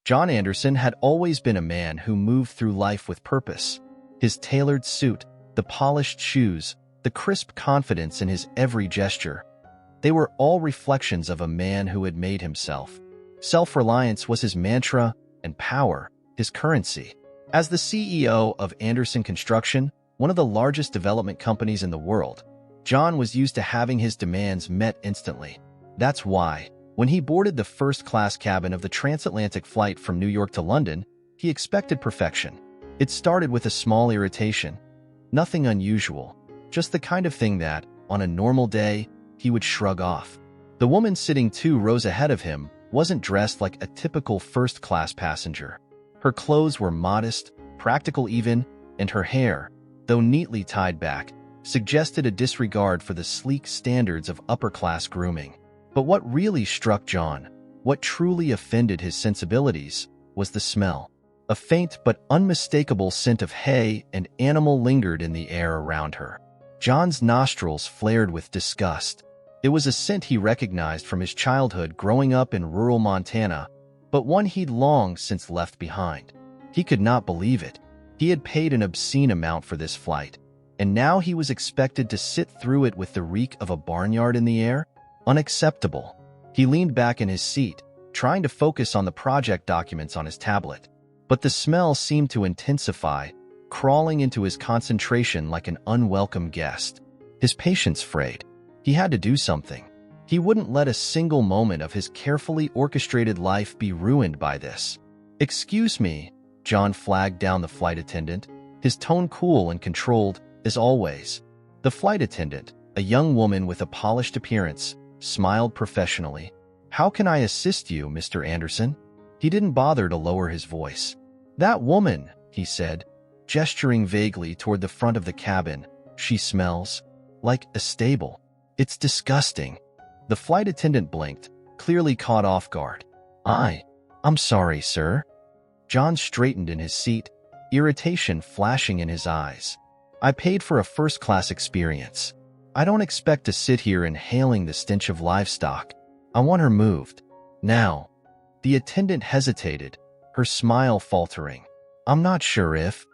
John Anderson had always been a man who moved through life with purpose. His tailored suit, the polished shoes, the crisp confidence in his every gesture, they were all reflections of a man who had made himself. Self-reliance was his mantra, and power, his currency. As the CEO of Anderson Construction, one of the largest development companies in the world, John was used to having his demands met instantly. That's why, when he boarded the first-class cabin of the transatlantic flight from New York to London, he expected perfection. It started with a small irritation. Nothing unusual, just the kind of thing that, on a normal day, he would shrug off. The woman sitting 2 rows ahead of him wasn't dressed like a typical first-class passenger. Her clothes were modest, practical even, and her hair, though neatly tied back, suggested a disregard for the sleek standards of upper-class grooming. But what really struck John, what truly offended his sensibilities, was the smell. A faint but unmistakable scent of hay and animal lingered in the air around her. John's nostrils flared with disgust. It was a scent he recognized from his childhood growing up in rural Montana, but one he'd long since left behind. He could not believe it. He had paid an obscene amount for this flight, and now he was expected to sit through it with the reek of a barnyard in the air? Unacceptable. He leaned back in his seat, trying to focus on the project documents on his tablet. But the smell seemed to intensify, crawling into his concentration like an unwelcome guest. His patience frayed. He had to do something. He wouldn't let a single moment of his carefully orchestrated life be ruined by this. "Excuse me," John flagged down the flight attendant, his tone cool and controlled, as always. The flight attendant, a young woman with a polished appearance, smiled professionally. "How can I assist you, Mr. Anderson?" He didn't bother to lower his voice. "That woman," he said, gesturing vaguely toward the front of the cabin, "she smells like a stable. It's disgusting." The flight attendant blinked, clearly caught off guard. I'm sorry, sir." John straightened in his seat, irritation flashing in his eyes. "I paid for a first-class experience. I don't expect to sit here inhaling the stench of livestock. I want her moved. Now." The attendant hesitated, her smile faltering. "I'm not sure if—"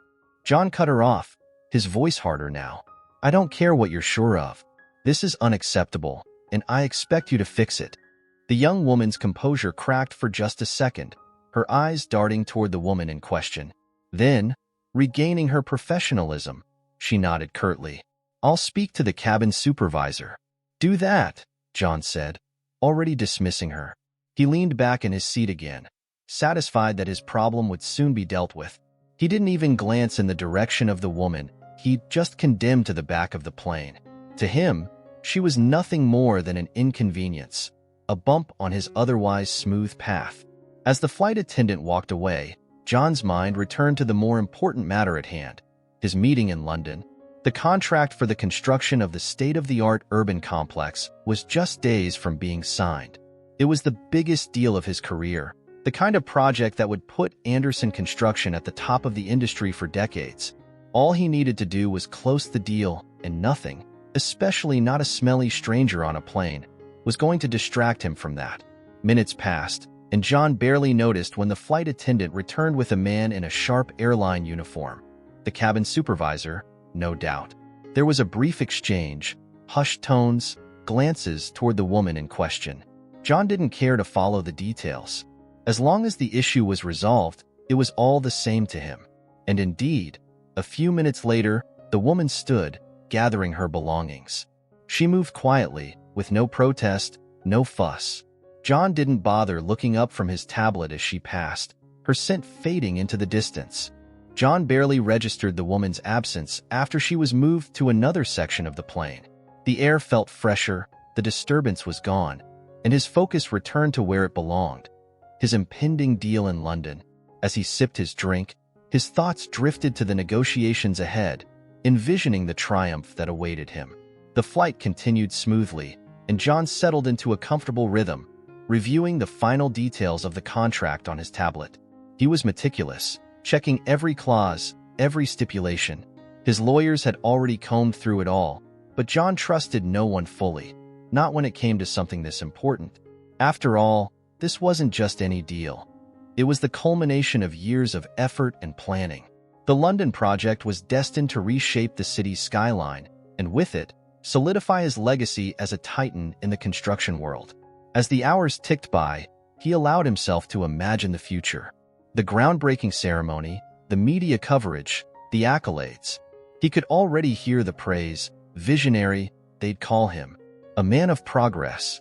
John cut her off, his voice harder now. "I don't care what you're sure of. This is unacceptable, and I expect you to fix it." The young woman's composure cracked for just a second, her eyes darting toward the woman in question. Then, regaining her professionalism, she nodded curtly. "I'll speak to the cabin supervisor." "Do that," John said, already dismissing her. He leaned back in his seat again, satisfied that his problem would soon be dealt with. He didn't even glance in the direction of the woman he'd just condemned to the back of the plane. To him, she was nothing more than an inconvenience, a bump on his otherwise smooth path. As the flight attendant walked away, John's mind returned to the more important matter at hand, his meeting in London. The contract for the construction of the state-of-the-art urban complex was just days from being signed. It was the biggest deal of his career, the kind of project that would put Anderson Construction at the top of the industry for decades. All he needed to do was close the deal, and nothing, especially not a smelly stranger on a plane, was going to distract him from that. Minutes passed, and John barely noticed when the flight attendant returned with a man in a sharp airline uniform. The cabin supervisor, no doubt. There was a brief exchange, hushed tones, glances toward the woman in question. John didn't care to follow the details. As long as the issue was resolved, it was all the same to him. And indeed, a few minutes later, the woman stood, gathering her belongings. She moved quietly, with no protest, no fuss. John didn't bother looking up from his tablet as she passed, her scent fading into the distance. John barely registered the woman's absence after she was moved to another section of the plane. The air felt fresher, the disturbance was gone, and his focus returned to where it belonged, his impending deal in London. As he sipped his drink, his thoughts drifted to the negotiations ahead, envisioning the triumph that awaited him. The flight continued smoothly, and John settled into a comfortable rhythm, reviewing the final details of the contract on his tablet. He was meticulous, checking every clause, every stipulation. His lawyers had already combed through it all, but John trusted no one fully, not when it came to something this important. After all, this wasn't just any deal. It was the culmination of years of effort and planning. The London project was destined to reshape the city's skyline, and with it, solidify his legacy as a titan in the construction world. As the hours ticked by, he allowed himself to imagine the future. The groundbreaking ceremony, the media coverage, the accolades. He could already hear the praise. Visionary, they'd call him. A man of progress.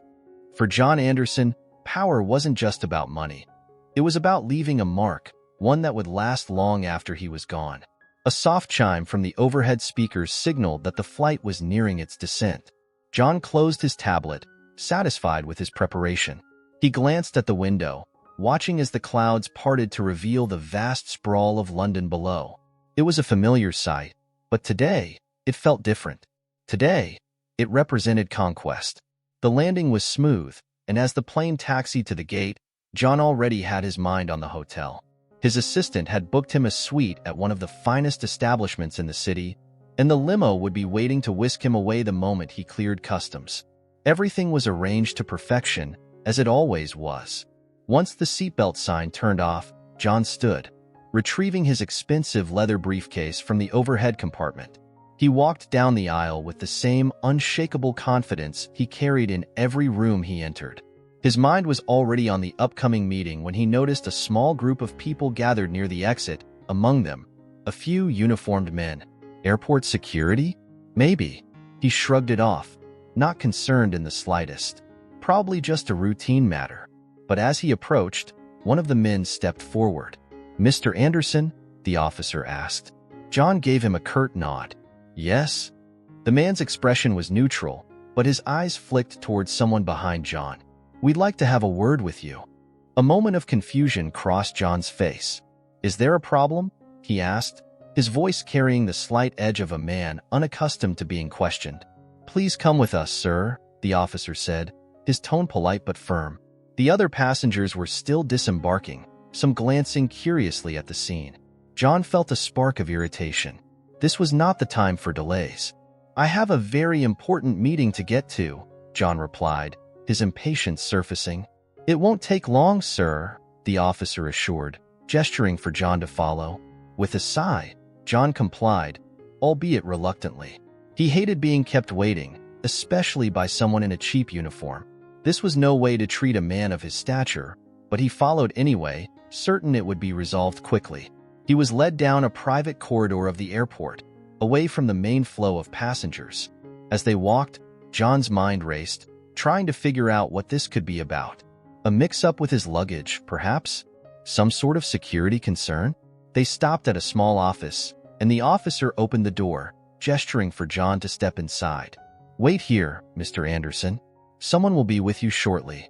For John Anderson, power wasn't just about money. It was about leaving a mark, one that would last long after he was gone. A soft chime from the overhead speakers signaled that the flight was nearing its descent. John closed his tablet, satisfied with his preparation. He glanced at the window, watching as the clouds parted to reveal the vast sprawl of London below. It was a familiar sight, but today, it felt different. Today, it represented conquest. The landing was smooth, and as the plane taxied to the gate, John already had his mind on the hotel. His assistant had booked him a suite at one of the finest establishments in the city, and the limo would be waiting to whisk him away the moment he cleared customs. Everything was arranged to perfection, as it always was. Once the seatbelt sign turned off, John stood, retrieving his expensive leather briefcase from the overhead compartment. He walked down the aisle with the same unshakable confidence he carried in every room he entered. His mind was already on the upcoming meeting when he noticed a small group of people gathered near the exit, among them, a few uniformed men. Airport security? Maybe. He shrugged it off, not concerned in the slightest. Probably just a routine matter. But as he approached, one of the men stepped forward. "Mr. Anderson?" the officer asked. John gave him a curt nod. "Yes?" The man's expression was neutral, but his eyes flicked towards someone behind John. "We'd like to have a word with you." A moment of confusion crossed John's face. "Is there a problem?" he asked, his voice carrying the slight edge of a man unaccustomed to being questioned. "Please come with us, sir," the officer said, his tone polite but firm. The other passengers were still disembarking, some glancing curiously at the scene. John felt a spark of irritation. This was not the time for delays. "I have a very important meeting to get to," John replied, his impatience surfacing. "It won't take long, sir," the officer assured, gesturing for John to follow. With a sigh, John complied, albeit reluctantly. He hated being kept waiting, especially by someone in a cheap uniform. This was no way to treat a man of his stature, but he followed anyway, certain it would be resolved quickly. He was led down a private corridor of the airport, away from the main flow of passengers. As they walked, John's mind raced, trying to figure out what this could be about. A mix-up with his luggage, perhaps? Some sort of security concern? They stopped at a small office, and the officer opened the door, gesturing for John to step inside. "Wait here, Mr. Anderson. Someone will be with you shortly."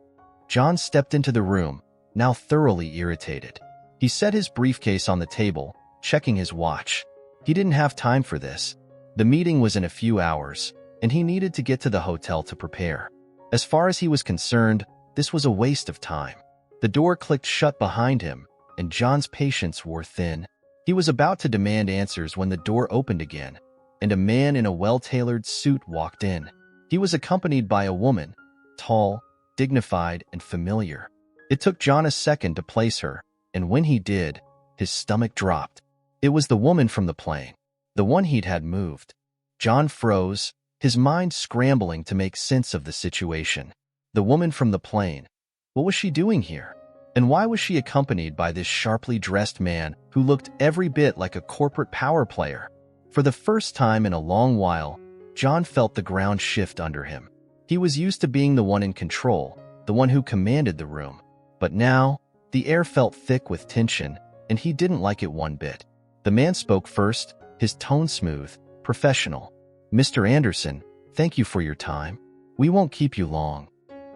John stepped into the room, now thoroughly irritated. He set his briefcase on the table, checking his watch. He didn't have time for this. The meeting was in a few hours, and he needed to get to the hotel to prepare. As far as he was concerned, this was a waste of time. The door clicked shut behind him, and John's patience wore thin. He was about to demand answers when the door opened again, and a man in a well-tailored suit walked in. He was accompanied by a woman, tall, dignified, and familiar. It took John a second to place her, and when he did, his stomach dropped. It was the woman from the plane, the one he'd had moved. John froze, his mind scrambling to make sense of the situation. The woman from the plane. What was she doing here? And why was she accompanied by this sharply dressed man who looked every bit like a corporate power player? For the first time in a long while, John felt the ground shift under him. He was used to being the one in control, the one who commanded the room. But now, the air felt thick with tension, and he didn't like it one bit. The man spoke first, his tone smooth, professional. "Mr. Anderson, thank you for your time. We won't keep you long."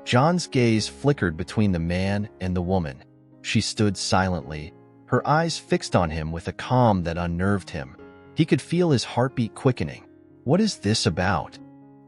John's gaze flickered between the man and the woman. She stood silently, her eyes fixed on him with a calm that unnerved him. He could feel his heartbeat quickening. "What is this about?"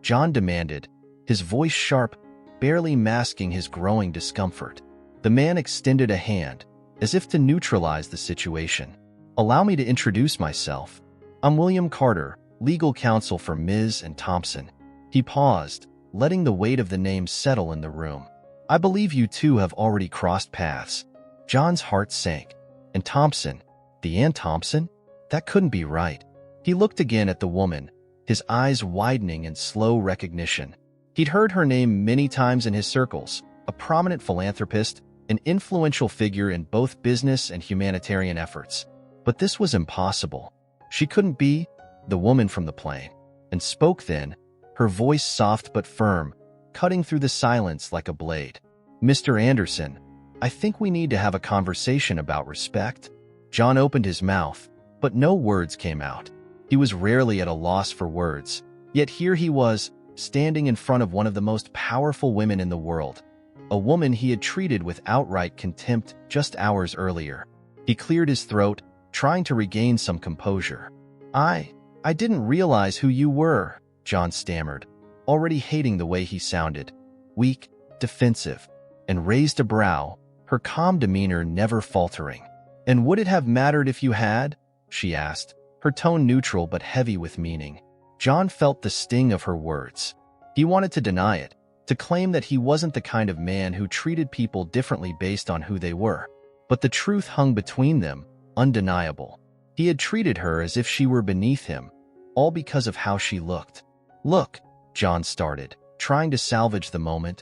John demanded, his voice sharp, barely masking his growing discomfort. The man extended a hand, as if to neutralize the situation. "Allow me to introduce myself. I'm William Carter, legal counsel for Ms. and Thompson." He paused, letting the weight of the name settle in the room. "I believe you two have already crossed paths." John's heart sank. And Thompson, the Ann Thompson? That couldn't be right. He looked again at the woman, his eyes widening in slow recognition. He'd heard her name many times in his circles, a prominent philanthropist, an influential figure in both business and humanitarian efforts. But this was impossible. She couldn't be the woman from the plane. And spoke then, her voice soft but firm, cutting through the silence like a blade. "Mr. Anderson, I think we need to have a conversation about respect." John opened his mouth, but no words came out. He was rarely at a loss for words, yet here he was, standing in front of one of the most powerful women in the world, a woman he had treated with outright contempt just hours earlier. He cleared his throat, trying to regain some composure. I didn't realize who you were," John stammered, already hating the way he sounded. Weak, defensive, and raised a brow, her calm demeanor never faltering. "And would it have mattered if you had?" she asked, her tone neutral but heavy with meaning. John felt the sting of her words. He wanted to deny it, to claim that he wasn't the kind of man who treated people differently based on who they were. But the truth hung between them, undeniable. He had treated her as if she were beneath him, all because of how she looked. "Look," John started, trying to salvage the moment.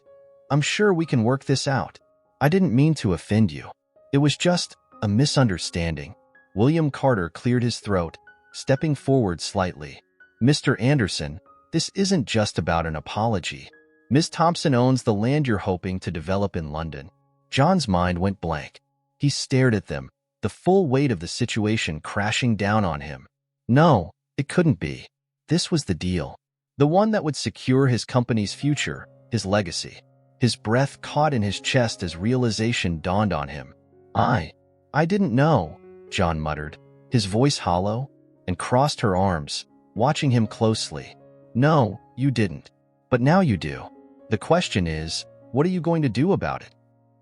"I'm sure we can work this out. I didn't mean to offend you. It was just a misunderstanding." William Carter cleared his throat, stepping forward slightly. "Mr. Anderson, this isn't just about an apology. Miss Thompson owns the land you're hoping to develop in London." John's mind went blank. He stared at them, the full weight of the situation crashing down on him. No, it couldn't be. This was the deal. The one that would secure his company's future, his legacy. His breath caught in his chest as realization dawned on him. I didn't know," John muttered, his voice hollow, and crossed her arms, watching him closely. "No, you didn't. But now you do. The question is, what are you going to do about it?"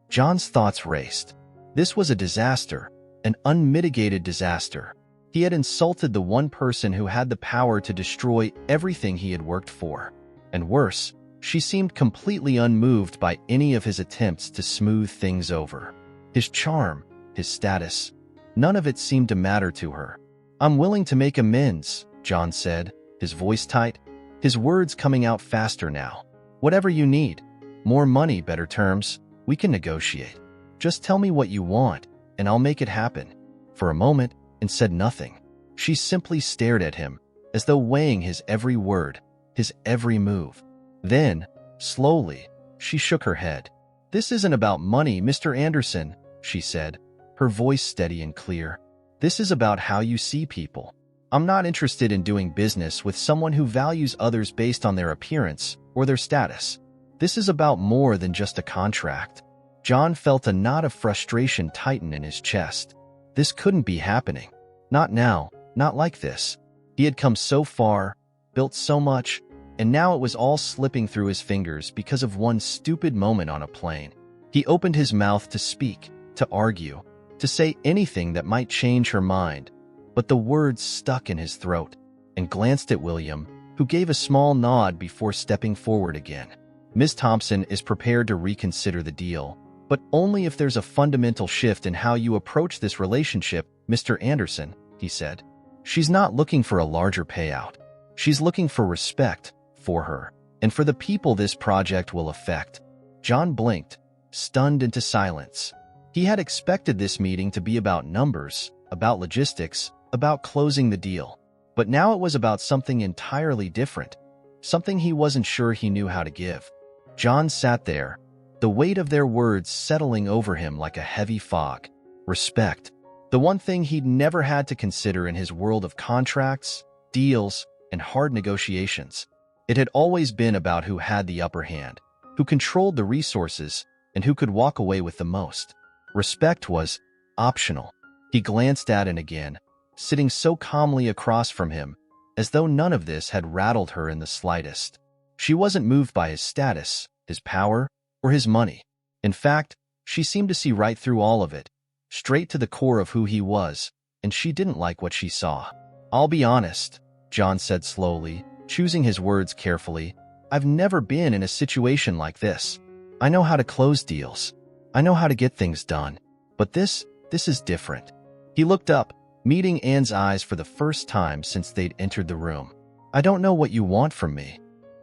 John's thoughts raced. This was a disaster, an unmitigated disaster. He had insulted the one person who had the power to destroy everything he had worked for. And worse, she seemed completely unmoved by any of his attempts to smooth things over. His charm, his status, none of it seemed to matter to her. "I'm willing to make amends," John said, his voice tight, his words coming out faster now. "Whatever you need. More money, better terms. We can negotiate. Just tell me what you want, and I'll make it happen." For a moment, and said nothing. She simply stared at him, as though weighing his every word, his every move. Then, slowly, she shook her head. "This isn't about money, Mr. Anderson," she said, her voice steady and clear. "This is about how you see people. I'm not interested in doing business with someone who values others based on their appearance or their status. This is about more than just a contract." John felt a knot of frustration tighten in his chest. This couldn't be happening. Not now, not like this. He had come so far, built so much, and now it was all slipping through his fingers because of one stupid moment on a plane. He opened his mouth to speak, to argue, to say anything that might change her mind, but the words stuck in his throat, and glanced at William, who gave a small nod before stepping forward again. "Miss Thompson is prepared to reconsider the deal, but only if there's a fundamental shift in how you approach this relationship, Mr. Anderson," he said. "She's not looking for a larger payout. She's looking for respect for her, and for the people this project will affect." John blinked, stunned into silence. He had expected this meeting to be about numbers, about logistics, about closing the deal. But now it was about something entirely different, something he wasn't sure he knew how to give. John sat there, the weight of their words settling over him like a heavy fog. Respect. The one thing he'd never had to consider in his world of contracts, deals, and hard negotiations. It had always been about who had the upper hand, who controlled the resources, and who could walk away with the most. Respect was optional. He glanced at Anne again, sitting so calmly across from him, as though none of this had rattled her in the slightest. She wasn't moved by his status, his power, or his money. In fact, she seemed to see right through all of it, straight to the core of who he was, and she didn't like what she saw. "I'll be honest," John said slowly, choosing his words carefully. "I've never been in a situation like this. I know how to close deals. I know how to get things done. But this is different. He looked up, meeting Anne's eyes for the first time since they'd entered the room. I don't know what you want from me,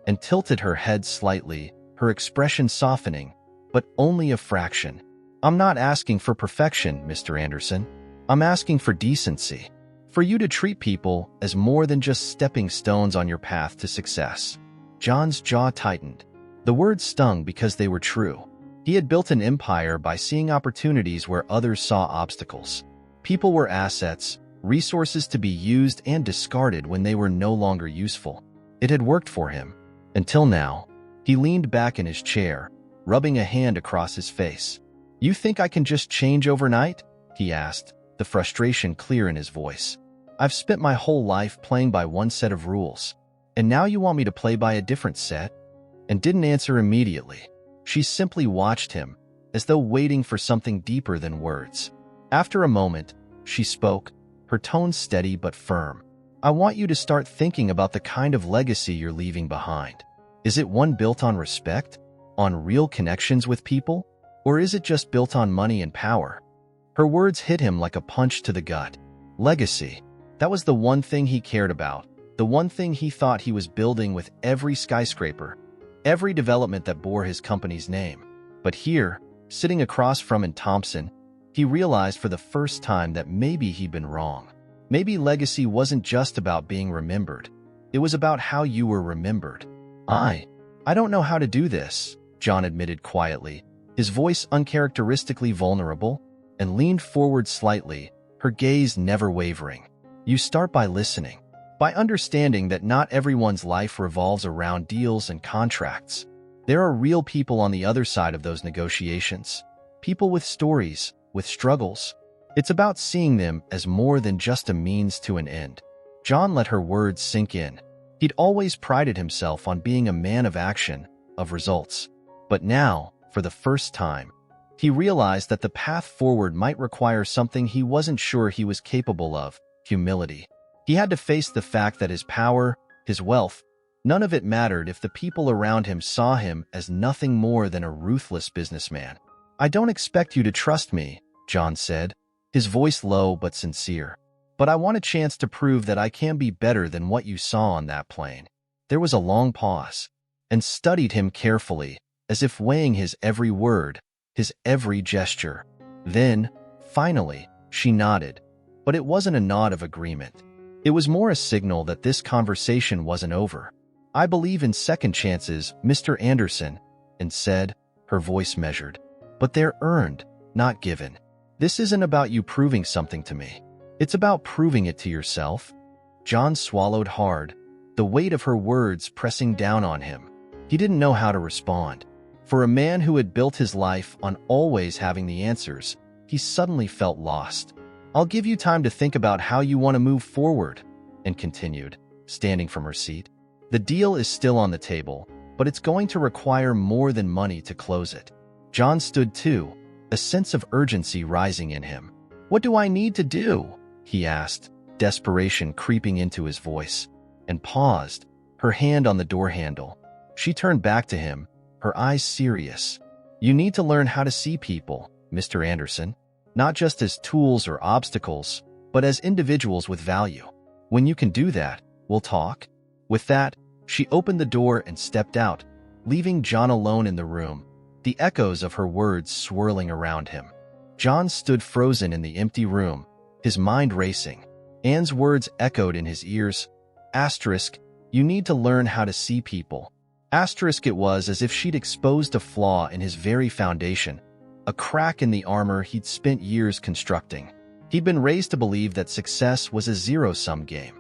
and tilted her head slightly, her expression softening, but only a fraction. I'm not asking for perfection, Mr. Anderson. I'm asking for decency. For you to treat people as more than just stepping stones on your path to success. John's jaw tightened. The words stung because they were true. He had built an empire by seeing opportunities where others saw obstacles. People were assets, resources to be used and discarded when they were no longer useful. It had worked for him. Until now. He leaned back in his chair, rubbing a hand across his face. You think I can just change overnight? He asked, the frustration clear in his voice. I've spent my whole life playing by one set of rules, and now you want me to play by a different set? And didn't answer immediately. She simply watched him, as though waiting for something deeper than words. After a moment, she spoke, her tone steady but firm. I want you to start thinking about the kind of legacy you're leaving behind. Is it one built on respect, on real connections with people, or is it just built on money and power? Her words hit him like a punch to the gut. Legacy. That was the one thing he cared about, the one thing he thought he was building with every skyscraper, every development that bore his company's name. But here, sitting across from in Thompson, he realized for the first time that maybe he'd been wrong. Maybe legacy wasn't just about being remembered. It was about how you were remembered. I don't know how to do this, John admitted quietly, his voice uncharacteristically vulnerable, and leaned forward slightly, her gaze never wavering. You start by listening, by understanding that not everyone's life revolves around deals and contracts. There are real people on the other side of those negotiations, people with stories, with struggles. It's about seeing them as more than just a means to an end. John let her words sink in. He'd always prided himself on being a man of action, of results. But now, for the first time, he realized that the path forward might require something he wasn't sure he was capable of: humility. He had to face the fact that his power, his wealth, none of it mattered if the people around him saw him as nothing more than a ruthless businessman. I don't expect you to trust me, John said, his voice low but sincere. But I want a chance to prove that I can be better than what you saw on that plane. There was a long pause, and studied him carefully, as if weighing his every word, his every gesture. Then, finally, she nodded. But it wasn't a nod of agreement. It was more a signal that this conversation wasn't over. I believe in second chances, Mr. Anderson, and said, her voice measured. But they're earned, not given. This isn't about you proving something to me. It's about proving it to yourself. John swallowed hard, the weight of her words pressing down on him. He didn't know how to respond. For a man who had built his life on always having the answers, he suddenly felt lost. I'll give you time to think about how you want to move forward, and continued, standing from her seat. The deal is still on the table, but it's going to require more than money to close it. John stood too, a sense of urgency rising in him. What do I need to do? He asked, desperation creeping into his voice, and paused, her hand on the door handle. She turned back to him, her eyes serious. You need to learn how to see people, Mr. Anderson, not just as tools or obstacles, but as individuals with value. When you can do that, we'll talk. With that, she opened the door and stepped out, leaving John alone in the room, the echoes of her words swirling around him. John stood frozen in the empty room, his mind racing. Anne's words echoed in his ears. Asterisk, you need to learn how to see people. Asterisk, it was as if she'd exposed a flaw in his very foundation, a crack in the armor he'd spent years constructing. He'd been raised to believe that success was a zero-sum game.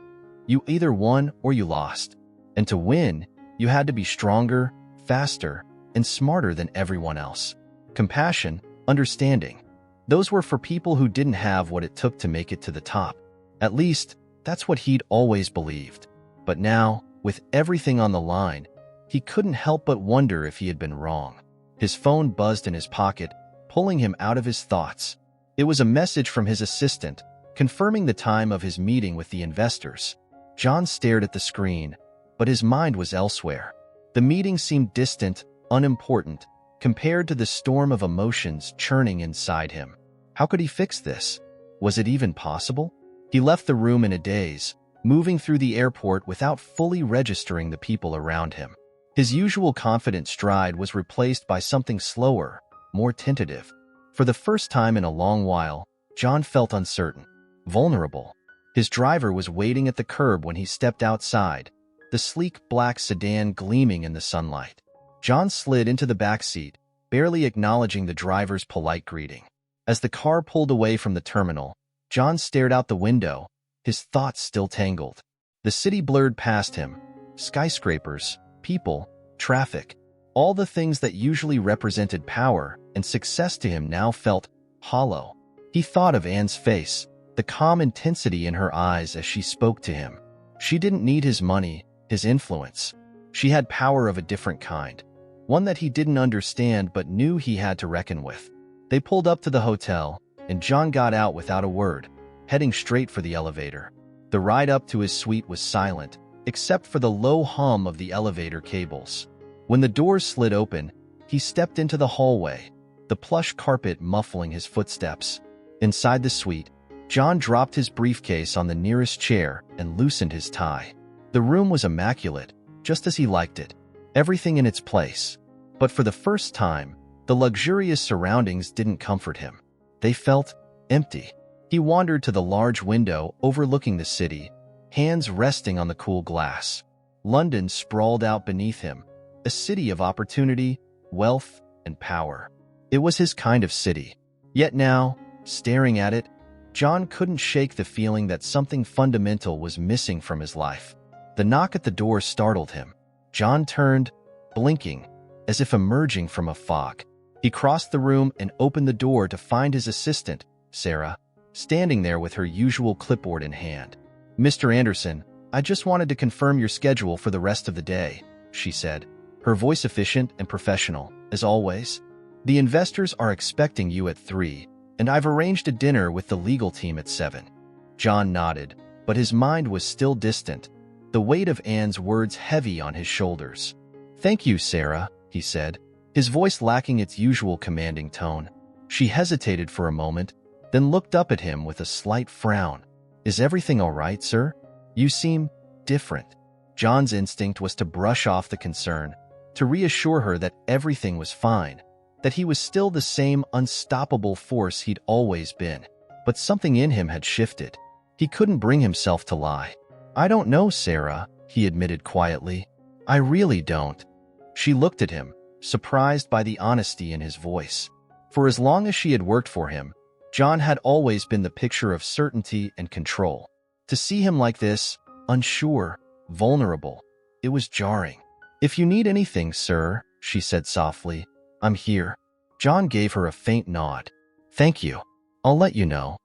You either won or you lost. And to win, you had to be stronger, faster, and smarter than everyone else. Compassion, understanding. Those were for people who didn't have what it took to make it to the top. At least, that's what he'd always believed. But now, with everything on the line, he couldn't help but wonder if he had been wrong. His phone buzzed in his pocket, pulling him out of his thoughts. It was a message from his assistant, confirming the time of his meeting with the investors. John stared at the screen, but his mind was elsewhere. The meeting seemed distant, unimportant, compared to the storm of emotions churning inside him. How could he fix this? Was it even possible? He left the room in a daze, moving through the airport without fully registering the people around him. His usual confident stride was replaced by something slower, more tentative. For the first time in a long while, John felt uncertain, vulnerable. His driver was waiting at the curb when he stepped outside, the sleek black sedan gleaming in the sunlight. John slid into the back seat, barely acknowledging the driver's polite greeting. As the car pulled away from the terminal, John stared out the window, his thoughts still tangled. The city blurred past him. Skyscrapers, people, traffic, all the things that usually represented power and success to him now felt hollow. He thought of Anne's face, the calm intensity in her eyes as she spoke to him. She didn't need his money, his influence. She had power of a different kind, one that he didn't understand but knew he had to reckon with. They pulled up to the hotel, and John got out without a word, heading straight for the elevator. The ride up to his suite was silent, except for the low hum of the elevator cables. When the doors slid open, he stepped into the hallway, the plush carpet muffling his footsteps. Inside the suite, John dropped his briefcase on the nearest chair and loosened his tie. The room was immaculate, just as he liked it, everything in its place. But for the first time, the luxurious surroundings didn't comfort him. They felt empty. He wandered to the large window overlooking the city, hands resting on the cool glass. London sprawled out beneath him, a city of opportunity, wealth, and power. It was his kind of city. Yet now, staring at it, John couldn't shake the feeling that something fundamental was missing from his life. The knock at the door startled him. John turned, blinking, as if emerging from a fog. He crossed the room and opened the door to find his assistant, Sarah, standing there with her usual clipboard in hand. "Mr. Anderson, I just wanted to confirm your schedule for the rest of the day," she said, her voice efficient and professional, as always. "The investors are expecting you at 3, and I've arranged a dinner with the legal team at 7. John nodded, but his mind was still distant, the weight of Anne's words heavy on his shoulders. "Thank you, Sarah," he said, his voice lacking its usual commanding tone. She hesitated for a moment, then looked up at him with a slight frown. "Is everything all right, sir? You seem different." John's instinct was to brush off the concern, to reassure her that everything was fine, that he was still the same unstoppable force he'd always been. But something in him had shifted. He couldn't bring himself to lie. "I don't know, Sarah," he admitted quietly. "I really don't." She looked at him, surprised by the honesty in his voice. For as long as she had worked for him, John had always been the picture of certainty and control. To see him like this, unsure, vulnerable, it was jarring. "If you need anything, sir," she said softly, "I'm here." John gave her a faint nod. "Thank you. I'll let you know."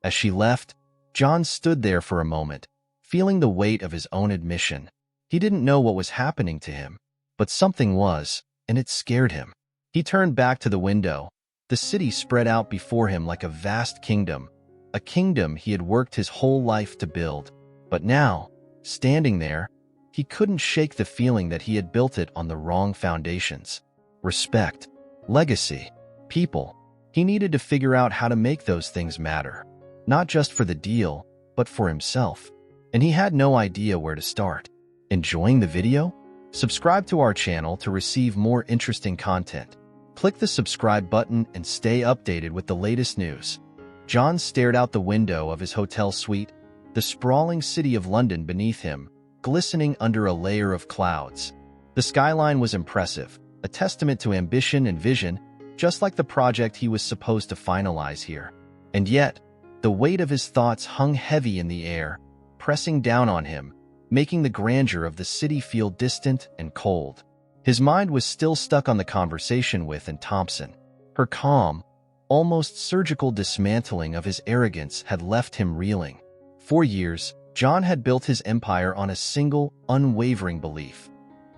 As she left, John stood there for a moment, feeling the weight of his own admission. He didn't know what was happening to him, but something was, and it scared him. He turned back to the window. The city spread out before him like a vast kingdom, a kingdom he had worked his whole life to build. But now, standing there, he couldn't shake the feeling that he had built it on the wrong foundations. Respect, legacy, people. He needed to figure out how to make those things matter, not just for the deal, but for himself. And he had no idea where to start. Enjoying the video? Subscribe to our channel to receive more interesting content. Click the subscribe button and stay updated with the latest news. John stared out the window of his hotel suite, the sprawling city of London beneath him, glistening under a layer of clouds. The skyline was impressive, a testament to ambition and vision, just like the project he was supposed to finalize here. And yet, the weight of his thoughts hung heavy in the air, pressing down on him, making the grandeur of the city feel distant and cold. His mind was still stuck on the conversation with Anne Thompson. Her calm, almost surgical dismantling of his arrogance had left him reeling. For years, John had built his empire on a single, unwavering belief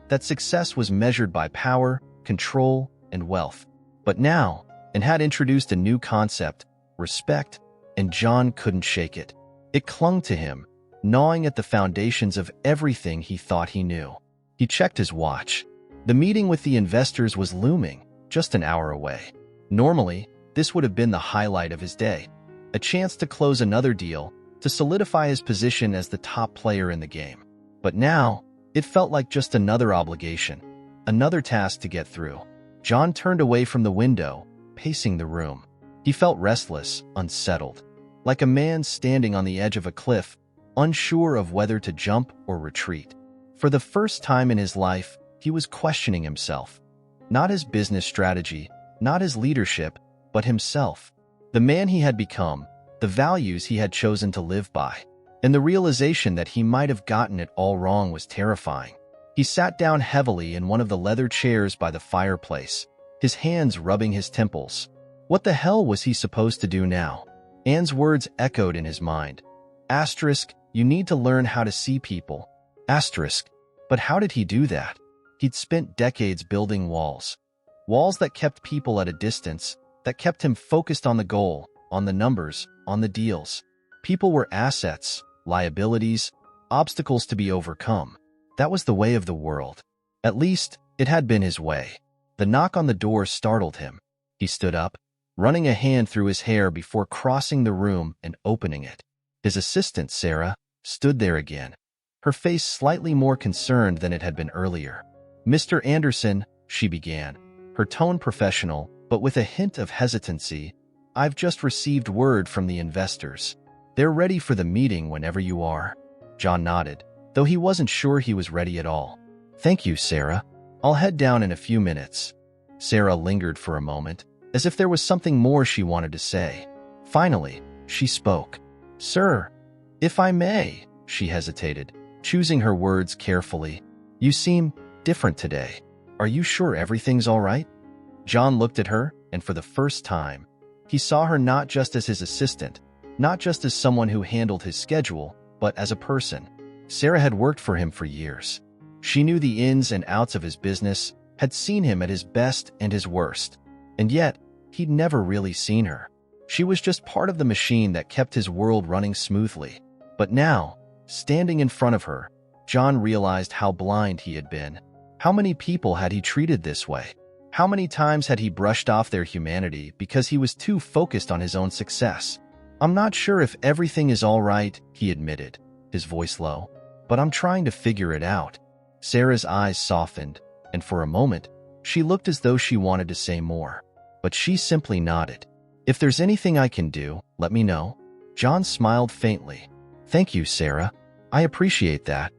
that success was measured by power, control, and wealth. But now, Anne had introduced a new concept, respect, and John couldn't shake it. It clung to him, gnawing at the foundations of everything he thought he knew. He checked his watch. The meeting with the investors was looming, just an hour away. Normally, This would have been the highlight of his day. A chance to close another deal, to solidify his position as the top player in the game. But now, it felt like just another obligation, another task to get through. John turned away from the window, pacing the room. He felt restless, unsettled, like a man standing on the edge of a cliff, unsure of whether to jump or retreat. For the first time in his life, he was questioning himself. Not his business strategy, not his leadership, but himself. The man he had become, the values he had chosen to live by. And the realization that he might have gotten it all wrong was terrifying. He sat down heavily in one of the leather chairs by the fireplace, his hands rubbing his temples. What the hell was he supposed to do now? Anne's words echoed in his mind. Asterisk, you need to learn how to see people. Asterisk, but how did he do that? He'd spent decades building walls. Walls that kept people at a distance, that kept him focused on the goal, on the numbers, on the deals. People were assets, liabilities, obstacles to be overcome. That was the way of the world. At least, it had been his way. The knock on the door startled him. He stood up, running a hand through his hair before crossing the room and opening it. His assistant, Sarah, stood there again, her face slightly more concerned than it had been earlier. Mr. Anderson, she began, her tone professional, but with a hint of hesitancy. I've just received word from the investors. They're ready for the meeting whenever you are. John nodded, though he wasn't sure he was ready at all. Thank you, Sarah. I'll head down in a few minutes. Sarah lingered for a moment, as if there was something more she wanted to say. Finally, she spoke. Sir, if I may, she hesitated, choosing her words carefully. You seem different today. Are you sure everything's all right? John looked at her, and for the first time, he saw her not just as his assistant, not just as someone who handled his schedule, but as a person. Sarah had worked for him for years. She knew the ins and outs of his business, had seen him at his best and his worst. And yet, he'd never really seen her. She was just part of the machine that kept his world running smoothly. But now, standing in front of her, John realized how blind he had been. How many people had he treated this way? How many times had he brushed off their humanity because he was too focused on his own success? I'm not sure if everything is all right, he admitted, his voice low, but I'm trying to figure it out. Sarah's eyes softened, and for a moment, she looked as though she wanted to say more. But she simply nodded. If there's anything I can do, let me know. John smiled faintly. Thank you, Sarah. I appreciate that.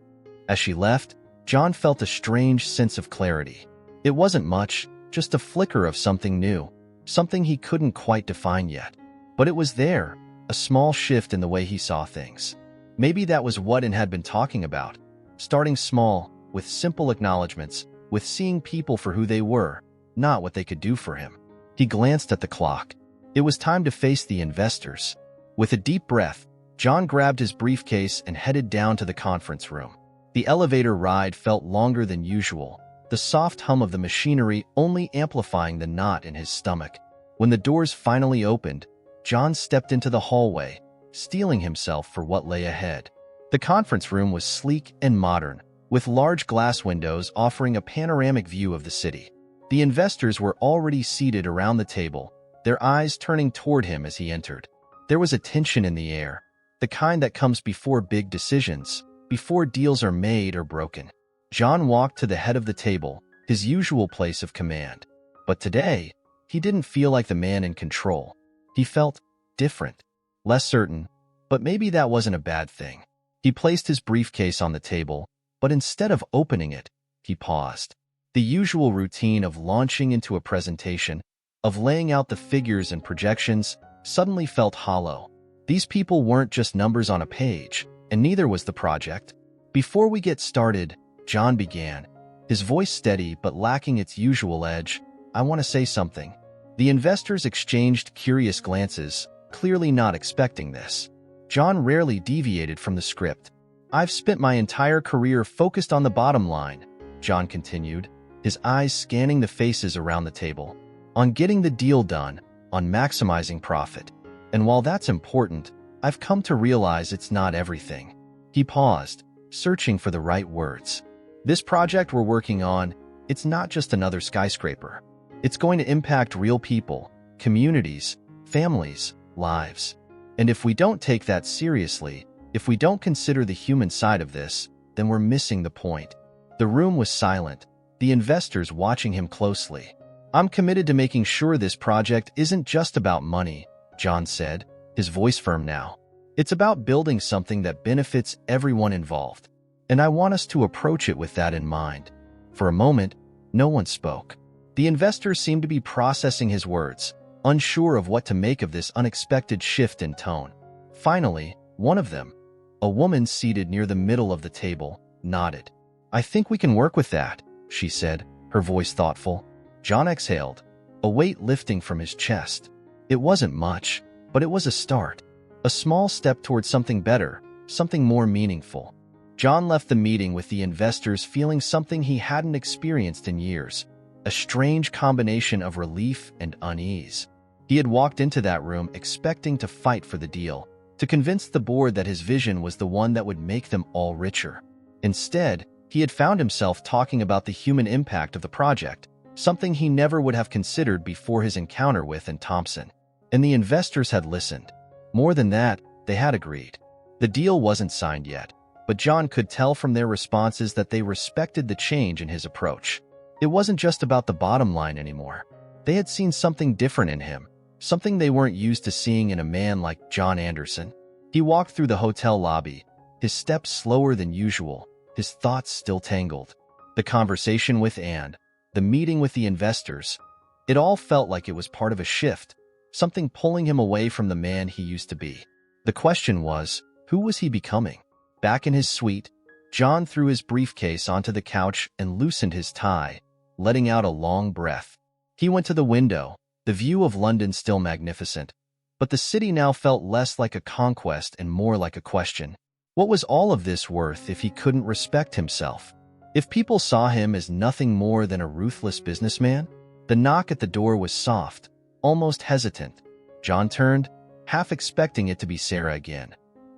As she left, John felt a strange sense of clarity. It wasn't much, just a flicker of something new, something he couldn't quite define yet. But it was there, a small shift in the way he saw things. Maybe that was what Anne had been talking about. Starting small, with simple acknowledgments, with seeing people for who they were, not what they could do for him. He glanced at the clock. It was time to face the investors. With a deep breath, John grabbed his briefcase and headed down to the conference room. The elevator ride felt longer than usual, the soft hum of the machinery only amplifying the knot in his stomach. When the doors finally opened, John stepped into the hallway, steeling himself for what lay ahead. The conference room was sleek and modern, with large glass windows offering a panoramic view of the city. The investors were already seated around the table, their eyes turning toward him as he entered. There was a tension in the air, the kind that comes before big decisions, before deals are made or broken. John walked to the head of the table, his usual place of command. But today, he didn't feel like the man in control. He felt different, less certain, but maybe that wasn't a bad thing. He placed his briefcase on the table, but instead of opening it, he paused. The usual routine of launching into a presentation, of laying out the figures and projections, suddenly felt hollow. These people weren't just numbers on a page, and neither was the project. Before we get started, John began, his voice steady but lacking its usual edge. I want to say something. The investors exchanged curious glances, clearly not expecting this. John rarely deviated from the script. I've spent my entire career focused on the bottom line, John continued, his eyes scanning the faces around the table. On getting the deal done, on maximizing profit. And while that's important, I've come to realize it's not everything. He paused, searching for the right words. This project we're working on, it's not just another skyscraper. It's going to impact real people, communities, families, lives. And if we don't take that seriously, if we don't consider the human side of this, then we're missing the point. The room was silent, the investors watching him closely. I'm committed to making sure this project isn't just about money, John said, his voice firm now. It's about building something that benefits everyone involved. And I want us to approach it with that in mind. For a moment, no one spoke. The investors seemed to be processing his words, unsure of what to make of this unexpected shift in tone. Finally, one of them, a woman seated near the middle of the table, nodded. I think we can work with that, she said, her voice thoughtful. John exhaled, a weight lifting from his chest. It wasn't much, but it was a start. A small step towards something better, something more meaningful. John left the meeting with the investors feeling something he hadn't experienced in years, a strange combination of relief and unease. He had walked into that room expecting to fight for the deal, to convince the board that his vision was the one that would make them all richer. Instead, he had found himself talking about the human impact of the project, something he never would have considered before his encounter with Thompson. And the investors had listened. More than that, they had agreed. The deal wasn't signed yet, but John could tell from their responses that they respected the change in his approach. It wasn't just about the bottom line anymore. They had seen something different in him, something they weren't used to seeing in a man like John Anderson. He walked through the hotel lobby, his steps slower than usual, his thoughts still tangled. The conversation with Anne, the meeting with the investors, it all felt like it was part of a shift, something pulling him away from the man he used to be. The question was, who was he becoming? Back in his suite, John threw his briefcase onto the couch and loosened his tie, letting out a long breath. He went to the window, the view of London still magnificent, but the city now felt less like a conquest and more like a question. What was all of this worth if he couldn't respect himself? If people saw him as nothing more than a ruthless businessman? The knock at the door was soft, almost hesitant. John turned, half expecting it to be Sarah again.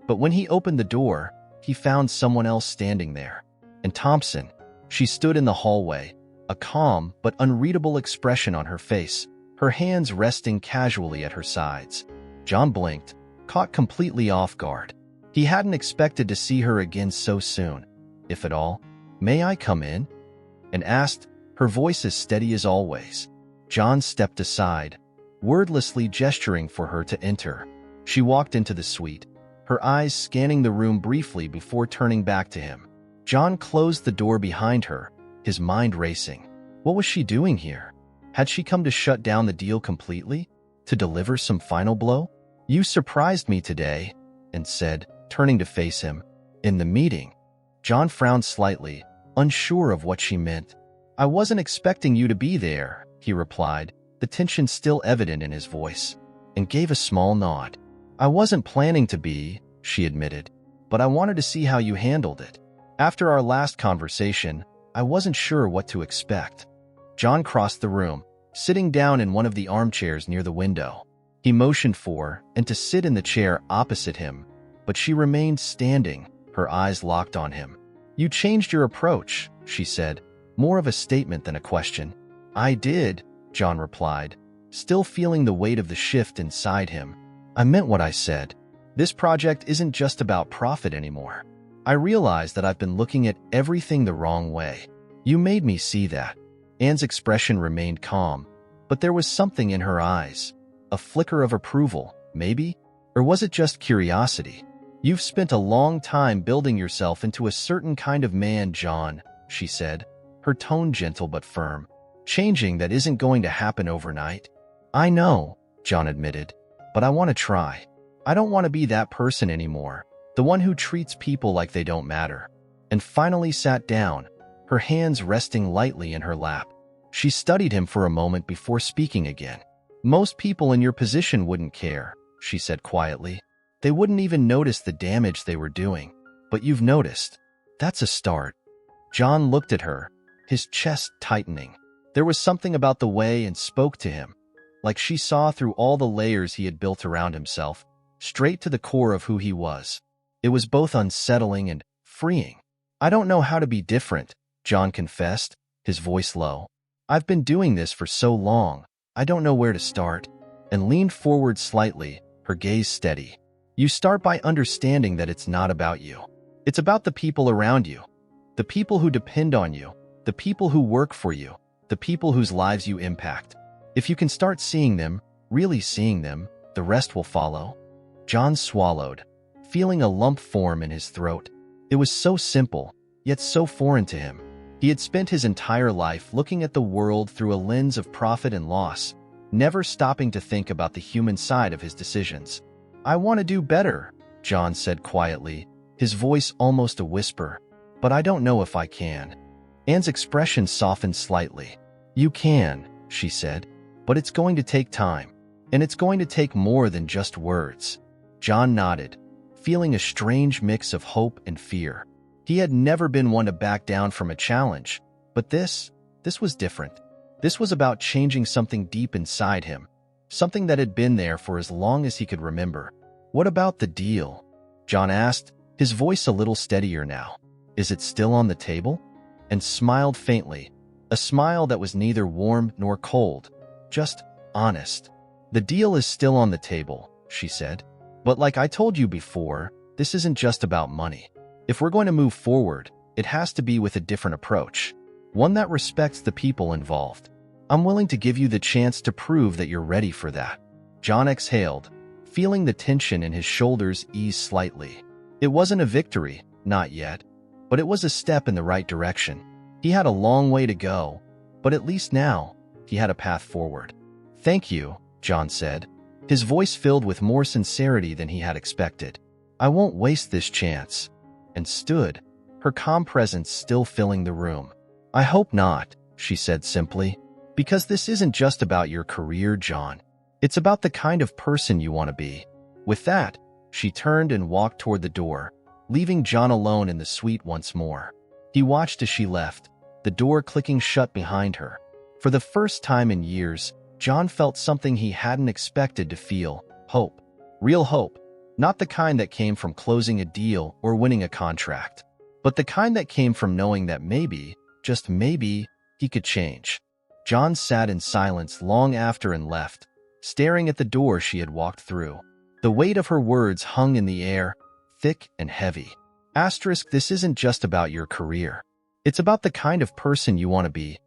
But when he opened the door, he found someone else standing there. And Thompson. She stood in the hallway, a calm but unreadable expression on her face, her hands resting casually at her sides. John blinked, caught completely off guard. He hadn't expected to see her again so soon, if at all. "May I come in?" and asked, her voice as steady as always. John stepped aside, wordlessly gesturing for her to enter. She walked into the suite, her eyes scanning the room briefly before turning back to him. John closed the door behind her, his mind racing. What was she doing here? Had she come to shut down the deal completely? To deliver some final blow? "You surprised me today," Anne said, turning to face him. "In the meeting." John frowned slightly, unsure of what she meant. "I wasn't expecting you to be there," he replied, the tension still evident in his voice, and gave a small nod. "I wasn't planning to be," she admitted, "but I wanted to see how you handled it. After our last conversation, I wasn't sure what to expect." John crossed the room, sitting down in one of the armchairs near the window. He motioned for Anne to sit in the chair opposite him, but she remained standing, her eyes locked on him. "You changed your approach," she said, more of a statement than a question. "I did," John replied, still feeling the weight of the shift inside him. "I meant what I said. This project isn't just about profit anymore. I realize that I've been looking at everything the wrong way. You made me see that." Anne's expression remained calm, but there was something in her eyes. A flicker of approval, maybe? Or was it just curiosity? "You've spent a long time building yourself into a certain kind of man, John," she said, her tone gentle but firm. "Changing that isn't going to happen overnight." "I know," John admitted, "but I want to try. I don't want to be that person anymore, the one who treats people like they don't matter." And finally sat down, her hands resting lightly in her lap. She studied him for a moment before speaking again. "Most people in your position wouldn't care," she said quietly. "They wouldn't even notice the damage they were doing. But you've noticed. That's a start." John looked at her, his chest tightening. There was something about the way Anne spoke to him, like she saw through all the layers he had built around himself, straight to the core of who he was. It was both unsettling and freeing. "I don't know how to be different," John confessed, his voice low. "I've been doing this for so long, I don't know where to start." and leaned forward slightly, her gaze steady. You start by understanding that it's not about you. It's about the people around you, the people who depend on you, the people who work for you, the people whose lives you impact. If you can start seeing them, really seeing them, the rest will follow. John swallowed, feeling a lump form in his throat. It was so simple, yet so foreign to him. He had spent his entire life looking at the world through a lens of profit and loss, never stopping to think about the human side of his decisions. I want to do better, John said quietly, his voice almost a whisper. But I don't know if I can. Anne's expression softened slightly. You can, she said, but it's going to take time, and it's going to take more than just words. John nodded, feeling a strange mix of hope and fear. He had never been one to back down from a challenge, but this was different. This was about changing something deep inside him, something that had been there for as long as he could remember. What about the deal? John asked, his voice a little steadier now. Is it still on the table? And smiled faintly, a smile that was neither warm nor cold, just honest. The deal is still on the table, she said. But like I told you before, this isn't just about money. If we're going to move forward, it has to be with a different approach, one that respects the people involved. I'm willing to give you the chance to prove that you're ready for that. John exhaled, feeling the tension in his shoulders ease slightly. It wasn't a victory, not yet, but it was a step in the right direction. He had a long way to go, but at least now, he had a path forward. Thank you, John said, his voice filled with more sincerity than he had expected. I won't waste this chance. And stood, her calm presence still filling the room. I hope not, she said simply, because this isn't just about your career, John. It's about the kind of person you want to be. With that, she turned and walked toward the door, leaving John alone in the suite once more. He watched as she left, the door clicking shut behind her. For the first time in years, John felt something he hadn't expected to feel, hope. Real hope. Not the kind that came from closing a deal or winning a contract, but the kind that came from knowing that maybe, just maybe, he could change. John sat in silence long after and left, staring at the door she had walked through. The weight of her words hung in the air, thick and heavy. Asterisk, this isn't just about your career. It's about the kind of person you want to be.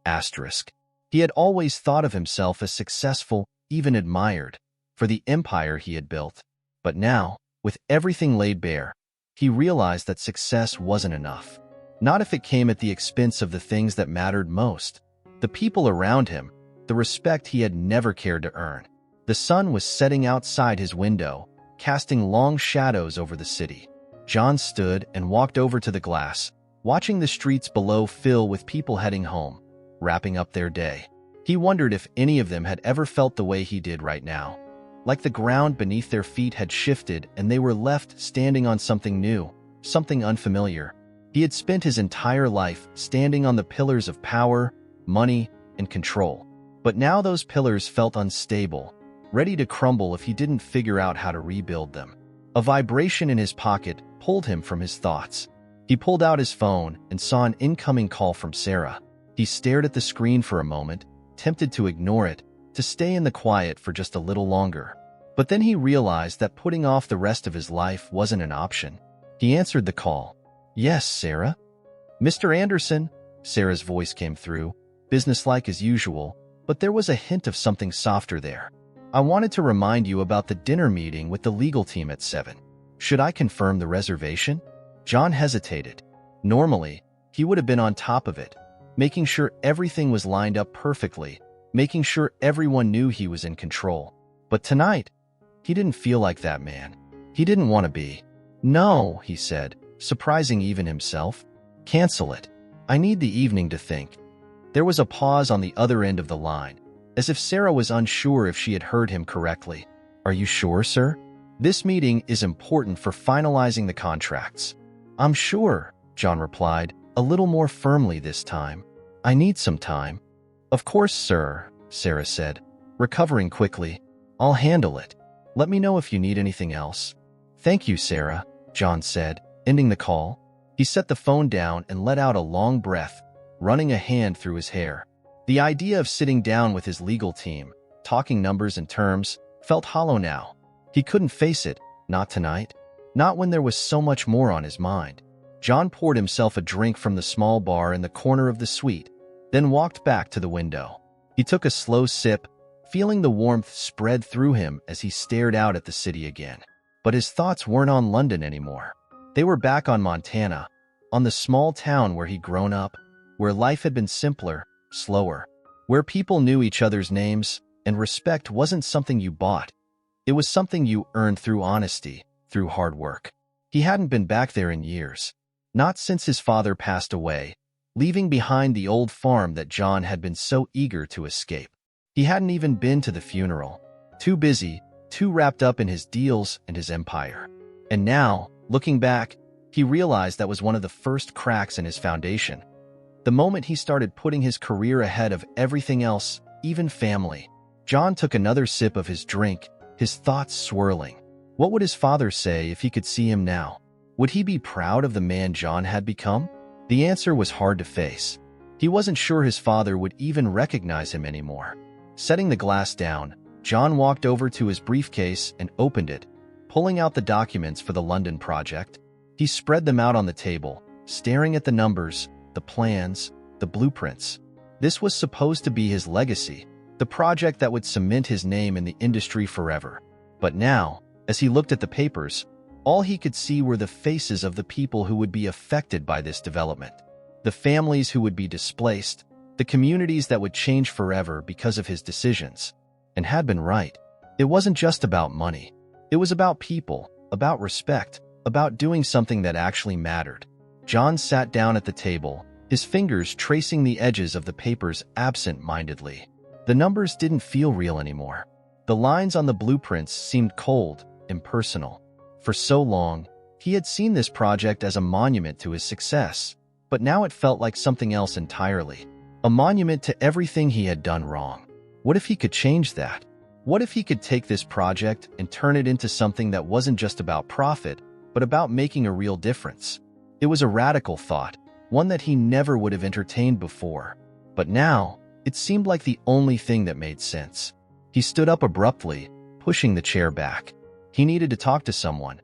Asterisk. He had always thought of himself as successful, even admired, for the empire he had built. But now, with everything laid bare, he realized that success wasn't enough. Not if it came at the expense of the things that mattered most. The people around him, the respect he had never cared to earn. The sun was setting outside his window, casting long shadows over the city. John stood and walked over to the glass, watching the streets below fill with people heading home, wrapping up their day. He wondered if any of them had ever felt the way he did right now. Like the ground beneath their feet had shifted and they were left standing on something new, something unfamiliar. He had spent his entire life standing on the pillars of power, money, and control. But now those pillars felt unstable, ready to crumble if he didn't figure out how to rebuild them. A vibration in his pocket pulled him from his thoughts. He pulled out his phone and saw an incoming call from Sarah. He stared at the screen for a moment, tempted to ignore it, to stay in the quiet for just a little longer. But then he realized that putting off the rest of his life wasn't an option. He answered the call. Yes, Sarah? Mr. Anderson, Sarah's voice came through, businesslike as usual, but there was a hint of something softer there. I wanted to remind you about the dinner meeting with the legal team at 7. Should I confirm the reservation? John hesitated. Normally, he would have been on top of it, making sure everything was lined up perfectly, making sure everyone knew he was in control. But tonight, he didn't feel like that man. He didn't want to be. No, he said, surprising even himself. Cancel it. I need the evening to think. There was a pause on the other end of the line, as if Sarah was unsure if she had heard him correctly. Are you sure, sir? This meeting is important for finalizing the contracts. I'm sure, John replied, a little more firmly this time. I need some time. Of course, sir, Sarah said, recovering quickly. I'll handle it. Let me know if you need anything else. Thank you, Sarah, John said, ending the call. He set the phone down and let out a long breath, running a hand through his hair. The idea of sitting down with his legal team, talking numbers and terms, felt hollow now. He couldn't face it, not tonight. Not when there was so much more on his mind. John poured himself a drink from the small bar in the corner of the suite, then walked back to the window. He took a slow sip, feeling the warmth spread through him as he stared out at the city again. But his thoughts weren't on London anymore. They were back on Montana, on the small town where he'd grown up, where life had been simpler, slower, where people knew each other's names, and respect wasn't something you bought. It was something you earned through honesty, through hard work. He hadn't been back there in years, not since his father passed away, leaving behind the old farm that John had been so eager to escape. He hadn't even been to the funeral, too busy, too wrapped up in his deals and his empire. And now, looking back, he realized that was one of the first cracks in his foundation. The moment he started putting his career ahead of everything else, even family. John took another sip of his drink, his thoughts swirling. What would his father say if he could see him now? Would he be proud of the man John had become? The answer was hard to face. He wasn't sure his father would even recognize him anymore. Setting the glass down, John walked over to his briefcase and opened it, pulling out the documents for the London project. He spread them out on the table, staring at the numbers, the plans, the blueprints. This was supposed to be his legacy, the project that would cement his name in the industry forever. But now, as he looked at the papers, all he could see were the faces of the people who would be affected by this development. The families who would be displaced, the communities that would change forever because of his decisions. And had been right. It wasn't just about money. It was about people, about respect, about doing something that actually mattered. John sat down at the table, his fingers tracing the edges of the papers absent-mindedly. The numbers didn't feel real anymore. The lines on the blueprints seemed cold, impersonal. For so long, he had seen this project as a monument to his success, but now it felt like something else entirely. A monument to everything he had done wrong. What if he could change that? What if he could take this project and turn it into something that wasn't just about profit, but about making a real difference? It was a radical thought, one that he never would have entertained before. But now, it seemed like the only thing that made sense. He stood up abruptly, pushing the chair back. He needed to talk to someone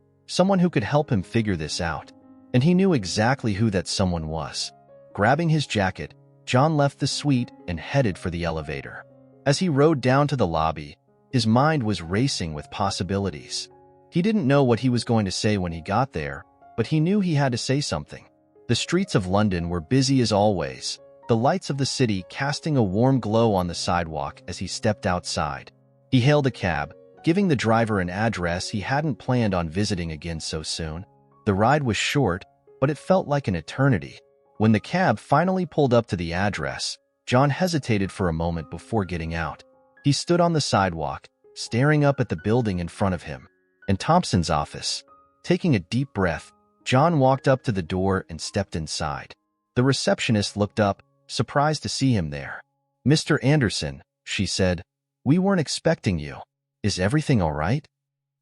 who could help him figure this out. And he knew exactly who that someone was. Grabbing his jacket, John left the suite and headed for the elevator. As he rode down to the lobby, his mind was racing with possibilities. He didn't know what he was going to say when he got there, but he knew he had to say something. The streets of London were busy as always, the lights of the city casting a warm glow on the sidewalk as he stepped outside. He hailed a cab, giving the driver an address he hadn't planned on visiting again so soon. The ride was short, but it felt like an eternity. When the cab finally pulled up to the address, John hesitated for a moment before getting out. He stood on the sidewalk, staring up at the building in front of him. In Thompson's office. Taking a deep breath, John walked up to the door and stepped inside. The receptionist looked up, surprised to see him there. "Mr. Anderson," she said, "we weren't expecting you. Is everything all right?"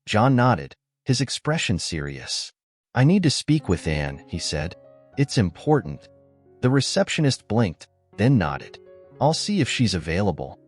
John nodded, his expression serious. "I need to speak with Anne," he said. "It's important." The receptionist blinked, then nodded. "I'll see if she's available."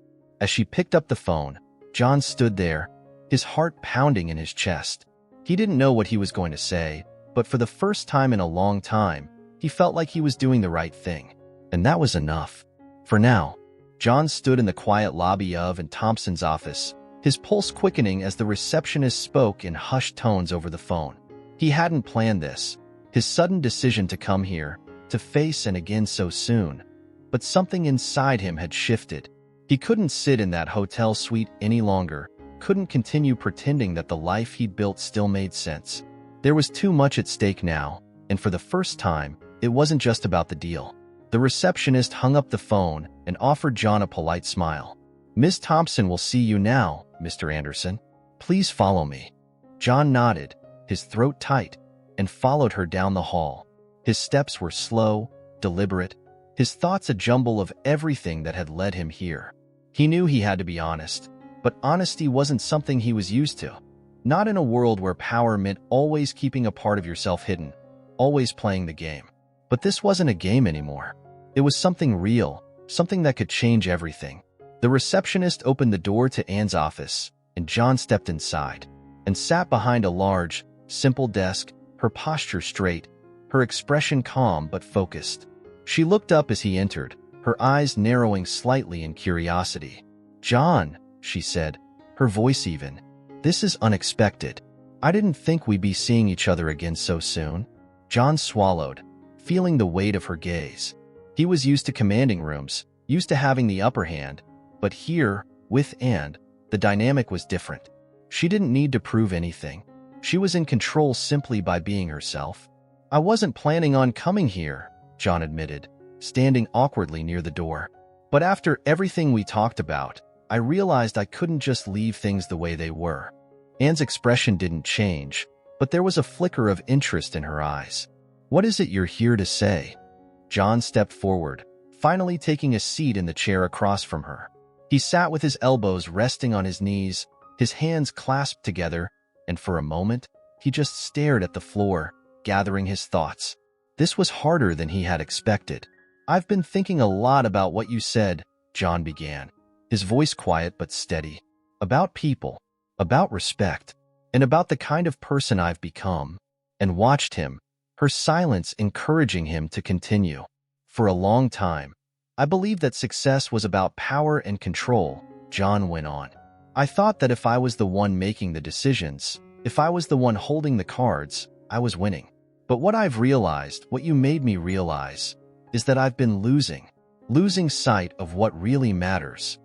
As she picked up the phone, John stood there, his heart pounding in his chest. He didn't know what he was going to say, but for the first time in a long time, he felt like he was doing the right thing. And that was enough. For now, John stood in the quiet lobby of and Thompson's office, his pulse quickening as the receptionist spoke in hushed tones over the phone. He hadn't planned this, his sudden decision to come here, to face and again so soon. But something inside him had shifted. He couldn't sit in that hotel suite any longer, couldn't continue pretending that the life he'd built still made sense. There was too much at stake now, and for the first time, it wasn't just about the deal. The receptionist hung up the phone and offered John a polite smile. "Miss Thompson will see you now, Mr. Anderson. Please follow me." John nodded, his throat tight, and followed her down the hall. His steps were slow, deliberate, his thoughts a jumble of everything that had led him here. He knew he had to be honest, but honesty wasn't something he was used to. Not in a world where power meant always keeping a part of yourself hidden, always playing the game. But this wasn't a game anymore. It was something real, something that could change everything. The receptionist opened the door to Anne's office, and John stepped inside and sat behind a large, simple desk, her posture straight, her expression calm but focused. She looked up as he entered, her eyes narrowing slightly in curiosity. "John," she said, her voice even. "This is unexpected. I didn't think we'd be seeing each other again so soon." John swallowed, feeling the weight of her gaze. He was used to commanding rooms, used to having the upper hand, but here, with Anne, the dynamic was different. She didn't need to prove anything. She was in control simply by being herself. "I wasn't planning on coming here," John admitted, standing awkwardly near the door. "But after everything we talked about, I realized I couldn't just leave things the way they were." Anne's expression didn't change, but there was a flicker of interest in her eyes. "What is it you're here to say?" John stepped forward, finally taking a seat in the chair across from her. He sat with his elbows resting on his knees, his hands clasped together, and for a moment, he just stared at the floor, gathering his thoughts. This was harder than he had expected. "I've been thinking a lot about what you said," John began, his voice quiet but steady. "About people, about respect, and about the kind of person I've become," and watched him, her silence encouraging him to continue. "For a long time, I believed that success was about power and control," John went on. "I thought that if I was the one making the decisions, if I was the one holding the cards, I was winning. But what I've realized, what you made me realize, is that I've been losing sight of what really matters."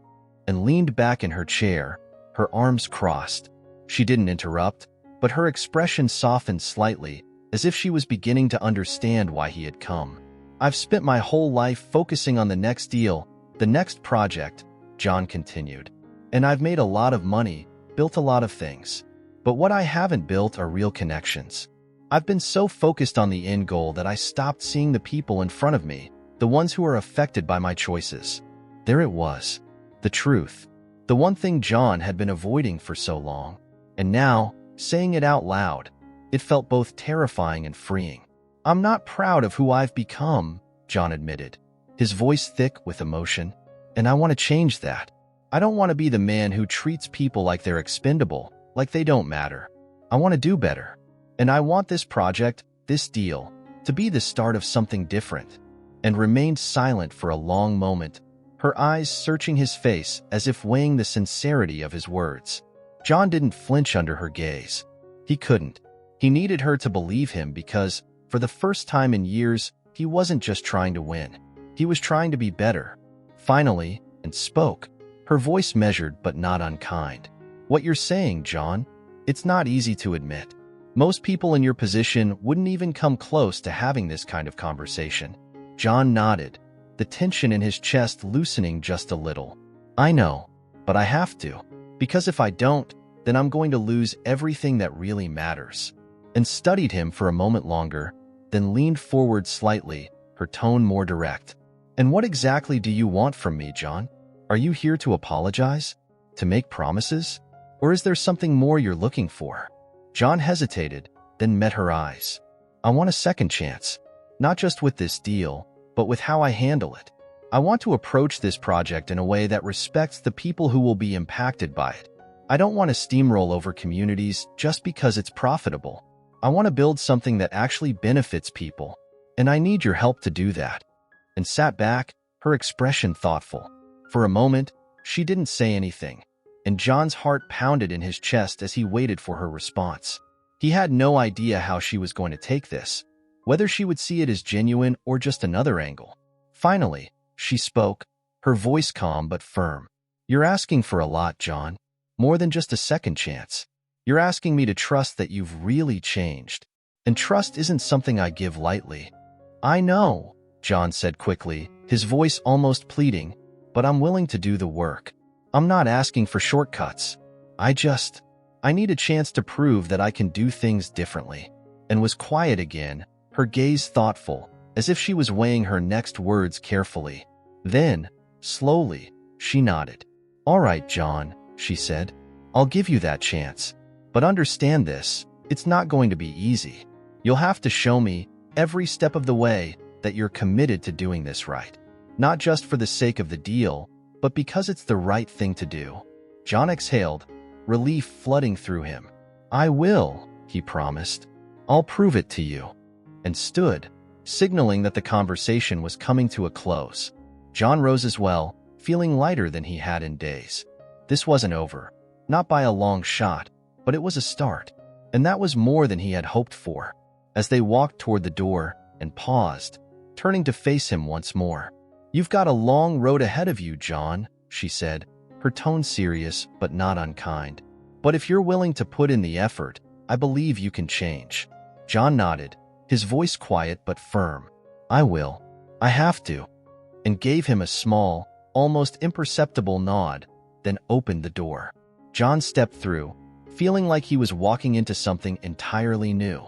And leaned back in her chair, her arms crossed. She didn't interrupt, but her expression softened slightly, as if she was beginning to understand why he had come. "I've spent my whole life focusing on the next deal, the next project," John continued. "And I've made a lot of money, built a lot of things. But what I haven't built are real connections. I've been so focused on the end goal that I stopped seeing the people in front of me, the ones who are affected by my choices." There it was, the truth, the one thing John had been avoiding for so long. And now, saying it out loud, it felt both terrifying and freeing. "I'm not proud of who I've become," John admitted, his voice thick with emotion. "And I want to change that. I don't want to be the man who treats people like they're expendable, like they don't matter. I want to do better. And I want this project, this deal, to be the start of something different." And remained silent for a long moment, her eyes searching his face as if weighing the sincerity of his words. John didn't flinch under her gaze. He couldn't. He needed her to believe him because, for the first time in years, he wasn't just trying to win. He was trying to be better. Finally, and spoke, her voice measured but not unkind. "What you're saying, John, it's not easy to admit. Most people in your position wouldn't even come close to having this kind of conversation." John nodded, the tension in his chest loosening just a little. "I know, but I have to. Because if I don't, then I'm going to lose everything that really matters." And studied him for a moment longer, then leaned forward slightly, her tone more direct. "And what exactly do you want from me, John? Are you here to apologize? To make promises? Or is there something more you're looking for?" John hesitated, then met her eyes. "I want a second chance. Not just with this deal, but with how I handle it. I want to approach this project in a way that respects the people who will be impacted by it. I don't want to steamroll over communities just because it's profitable. I want to build something that actually benefits people, and I need your help to do that." And sat back, her expression thoughtful. For a moment, she didn't say anything, and John's heart pounded in his chest as he waited for her response. He had no idea how she was going to take this, whether she would see it as genuine or just another angle. Finally, she spoke, her voice calm but firm. "You're asking for a lot, John. More than just a second chance. You're asking me to trust that you've really changed. And trust isn't something I give lightly." "I know," John said quickly, his voice almost pleading, "but I'm willing to do the work. I'm not asking for shortcuts. I need a chance to prove that I can do things differently." And was quiet again, her gaze thoughtful, as if she was weighing her next words carefully. Then, slowly, she nodded. "All right, John," she said. "I'll give you that chance. But understand this, it's not going to be easy. You'll have to show me, every step of the way, that you're committed to doing this right. Not just for the sake of the deal, but because it's the right thing to do. John exhaled, relief flooding through him. I will, he promised. I'll prove it to you. And stood, signaling that the conversation was coming to a close. John rose as well, feeling lighter than he had in days. This wasn't over. Not by a long shot, but it was a start. And that was more than he had hoped for. As they walked toward the door and paused, turning to face him once more. You've got a long road ahead of you, John, she said, her tone serious but not unkind. But if you're willing to put in the effort, I believe you can change. John nodded, his voice quiet but firm. I will. I have to. And gave him a small, almost imperceptible nod, then opened the door. John stepped through, feeling like he was walking into something entirely new.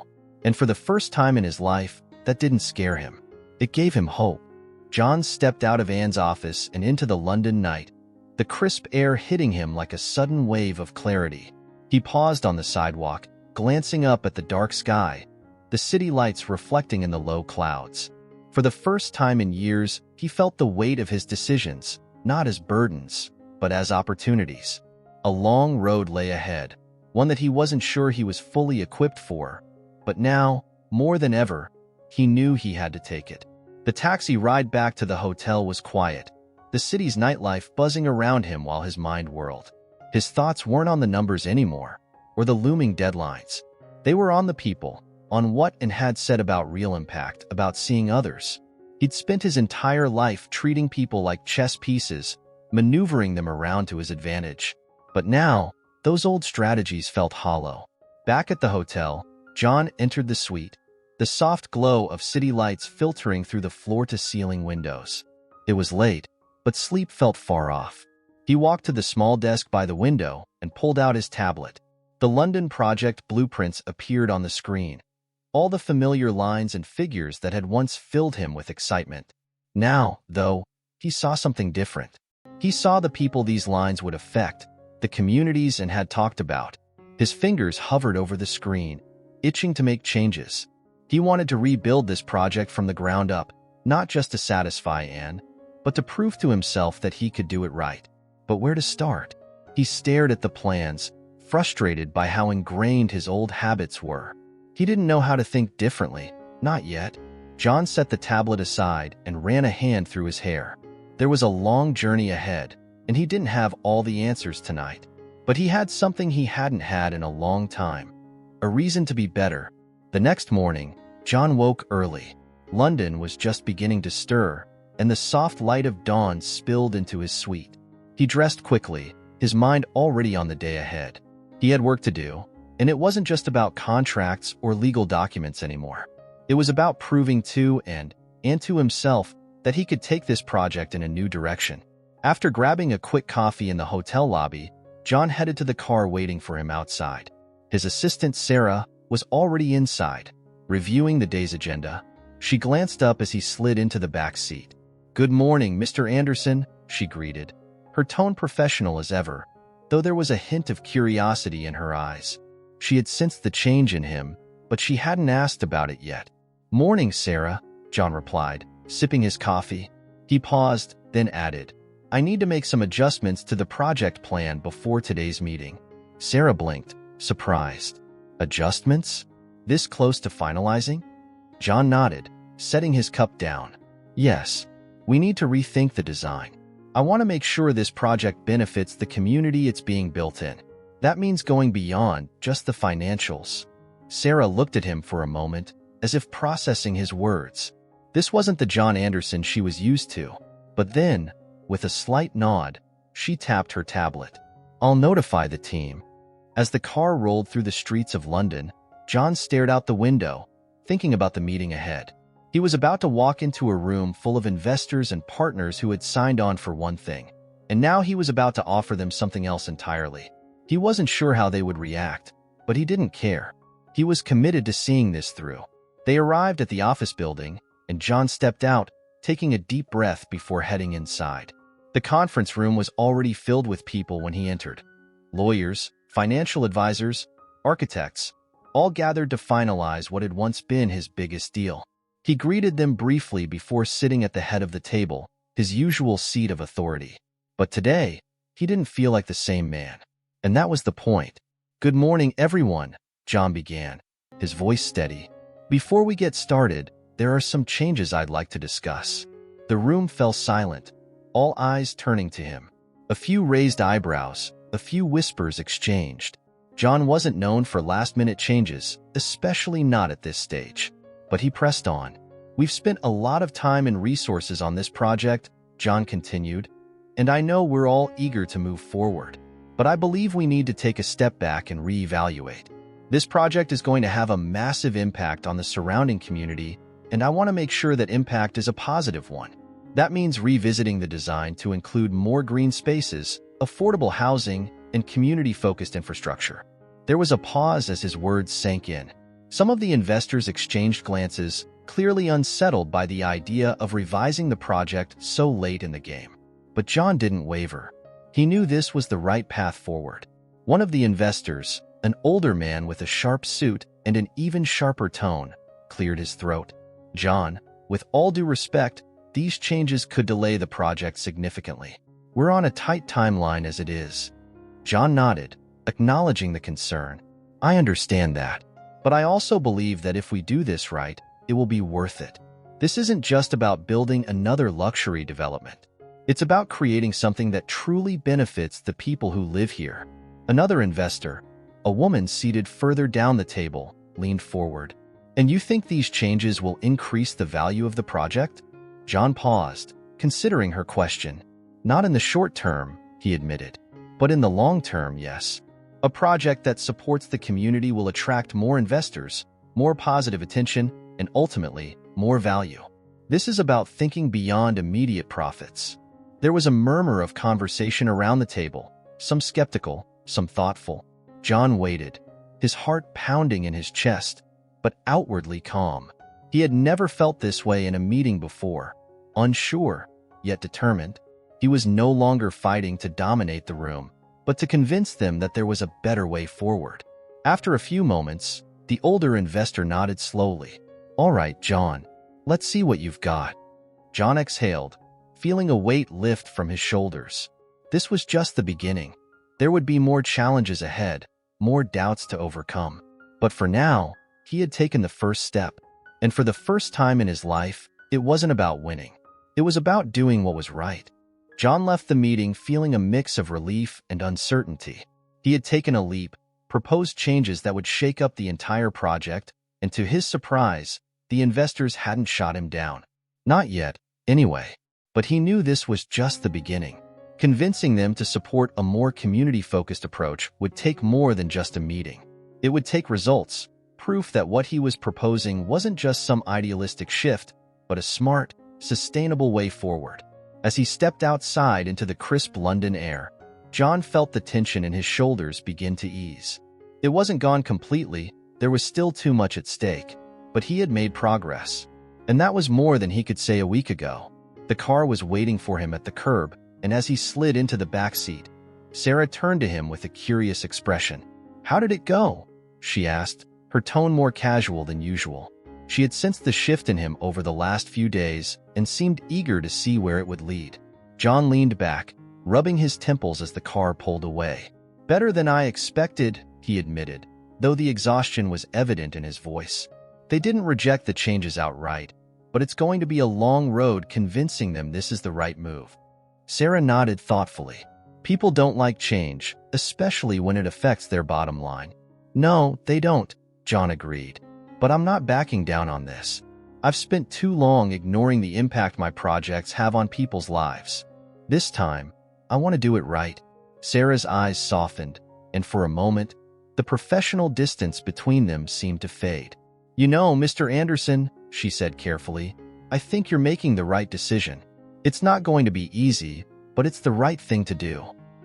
And for the first time in his life, that didn't scare him. It gave him hope. John stepped out of Anne's office and into the London night, the crisp air hitting him like a sudden wave of clarity. He paused on the sidewalk, glancing up at the dark sky, the city lights reflecting in the low clouds. For the first time in years, he felt the weight of his decisions, not as burdens, but as opportunities. A long road lay ahead, one that he wasn't sure he was fully equipped for. But now, more than ever, he knew he had to take it. The taxi ride back to the hotel was quiet, the city's nightlife buzzing around him while his mind whirled. His thoughts weren't on the numbers anymore, or the looming deadlines. They were on the people, on what and had said about real impact, about seeing others. He'd spent his entire life treating people like chess pieces, maneuvering them around to his advantage. But now, those old strategies felt hollow. Back at the hotel, John entered the suite, the soft glow of city lights filtering through the floor-to-ceiling windows. It was late, but sleep felt far off. He walked to the small desk by the window and pulled out his tablet. The London project blueprints appeared on the screen, all the familiar lines and figures that had once filled him with excitement. Now, though, he saw something different. He saw the people these lines would affect, the communities and had talked about. His fingers hovered over the screen, itching to make changes. He wanted to rebuild this project from the ground up, not just to satisfy Anne, but to prove to himself that he could do it right. But where to start? He stared at the plans, frustrated by how ingrained his old habits were. He didn't know how to think differently, not yet. John set the tablet aside and ran a hand through his hair. There was a long journey ahead, and he didn't have all the answers tonight. But he had something he hadn't had in a long time. A reason to be better. The next morning, John woke early. London was just beginning to stir, and the soft light of dawn spilled into his suite. He dressed quickly, his mind already on the day ahead. He had work to do, and it wasn't just about contracts or legal documents anymore. It was about proving to and to himself that he could take this project in a new direction. After grabbing a quick coffee in the hotel lobby, John headed to the car waiting for him outside. His assistant, Sarah, was already inside, reviewing the day's agenda. She glanced up as he slid into the back seat. "Good morning, Mr. Anderson," she greeted, her tone professional as ever, though there was a hint of curiosity in her eyes. She had sensed the change in him, but she hadn't asked about it yet. "Morning, Sarah," John replied, sipping his coffee. He paused, then added, "I need to make some adjustments to the project plan before today's meeting." Sarah blinked, surprised. "Adjustments? This close to finalizing?" John nodded, setting his cup down. "Yes, we need to rethink the design. I want to make sure this project benefits the community it's being built in. That means going beyond just the financials." Sarah looked at him for a moment, as if processing his words. This wasn't the John Anderson she was used to. But then, with a slight nod, she tapped her tablet. "I'll notify the team." As the car rolled through the streets of London, John stared out the window, thinking about the meeting ahead. He was about to walk into a room full of investors and partners who had signed on for one thing, and now he was about to offer them something else entirely. He wasn't sure how they would react, but he didn't care. He was committed to seeing this through. They arrived at the office building, and John stepped out, taking a deep breath before heading inside. The conference room was already filled with people when he entered. Lawyers, financial advisors, architects, all gathered to finalize what had once been his biggest deal. He greeted them briefly before sitting at the head of the table, his usual seat of authority. But today, he didn't feel like the same man. And that was the point. "Good morning, everyone," John began, his voice steady. "Before we get started, there are some changes I'd like to discuss." The room fell silent, all eyes turning to him. A few raised eyebrows, a few whispers exchanged. John wasn't known for last-minute changes, especially not at this stage. But he pressed on. "We've spent a lot of time and resources on this project," John continued, "and I know we're all eager to move forward. But I believe we need to take a step back and reevaluate. This project is going to have a massive impact on the surrounding community, and I want to make sure that impact is a positive one. That means revisiting the design to include more green spaces, affordable housing, and community-focused infrastructure." There was a pause as his words sank in. Some of the investors exchanged glances, clearly unsettled by the idea of revising the project so late in the game. But John didn't waver. He knew this was the right path forward. One of the investors, an older man with a sharp suit and an even sharper tone, cleared his throat. "John, with all due respect, these changes could delay the project significantly. We're on a tight timeline as it is." John nodded, acknowledging the concern. "I understand that. But I also believe that if we do this right, it will be worth it. This isn't just about building another luxury development. It's about creating something that truly benefits the people who live here." Another investor, a woman seated further down the table, leaned forward. "And you think these changes will increase the value of the project?" John paused, considering her question. "Not in the short term," he admitted. "But in the long term, yes. A project that supports the community will attract more investors, more positive attention, and ultimately, more value. This is about thinking beyond immediate profits." There was a murmur of conversation around the table, some skeptical, some thoughtful. John waited, his heart pounding in his chest, but outwardly calm. He had never felt this way in a meeting before. Unsure, yet determined. He was no longer fighting to dominate the room, but to convince them that there was a better way forward. After a few moments, the older investor nodded slowly. "All right, John, let's see what you've got." John exhaled, feeling a weight lift from his shoulders. This was just the beginning. There would be more challenges ahead, more doubts to overcome. But for now, he had taken the first step. And for the first time in his life, it wasn't about winning. It was about doing what was right. John left the meeting feeling a mix of relief and uncertainty. He had taken a leap, proposed changes that would shake up the entire project, and to his surprise, the investors hadn't shot him down. Not yet, anyway. But he knew this was just the beginning. Convincing them to support a more community-focused approach would take more than just a meeting. It would take results, proof that what he was proposing wasn't just some idealistic shift, but a smart, sustainable way forward. As he stepped outside into the crisp London air, John felt the tension in his shoulders begin to ease. It wasn't gone completely, there was still too much at stake, but he had made progress. And that was more than he could say a week ago. The car was waiting for him at the curb, and as he slid into the back seat, Sarah turned to him with a curious expression. "How did it go?" she asked, her tone more casual than usual. She had sensed the shift in him over the last few days and seemed eager to see where it would lead. John leaned back, rubbing his temples as the car pulled away. "Better than I expected," he admitted, though the exhaustion was evident in his voice. They didn't reject the changes outright, but it's going to be a long road convincing them this is the right move. Sarah nodded thoughtfully. "People don't like change, especially when it affects their bottom line." "No, they don't," John agreed. "But I'm not backing down on this. I've spent too long ignoring the impact my projects have on people's lives. This time, I want to do it right." Sarah's eyes softened, and for a moment, the professional distance between them seemed to fade. "You know, Mr. Anderson," she said carefully, "I think you're making the right decision. It's not going to be easy, but it's the right thing to do."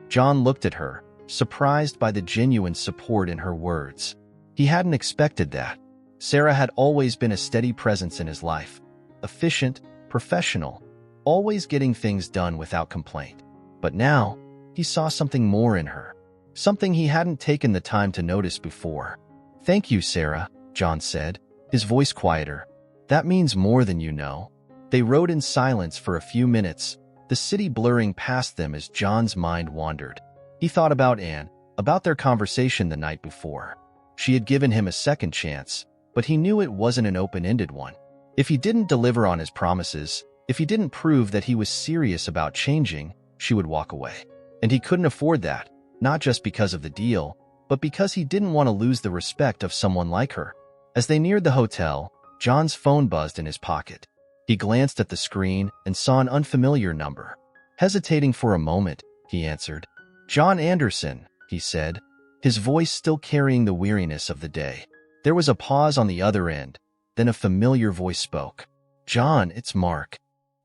John looked at her, surprised by the genuine support in her words. He hadn't expected that. Sarah had always been a steady presence in his life, efficient, professional, always getting things done without complaint. But now, he saw something more in her, something he hadn't taken the time to notice before. "Thank you, Sarah," John said, his voice quieter. "That means more than you know." They rode in silence for a few minutes, the city blurring past them as John's mind wandered. He thought about Anne, about their conversation the night before. She had given him a second chance, but he knew it wasn't an open-ended one. If he didn't deliver on his promises, if he didn't prove that he was serious about changing, she would walk away. And he couldn't afford that, not just because of the deal, but because he didn't want to lose the respect of someone like her. As they neared the hotel, John's phone buzzed in his pocket. He glanced at the screen and saw an unfamiliar number. Hesitating for a moment, he answered. "John Anderson," he said, his voice still carrying the weariness of the day. There was a pause on the other end, then a familiar voice spoke. "John, it's Mark."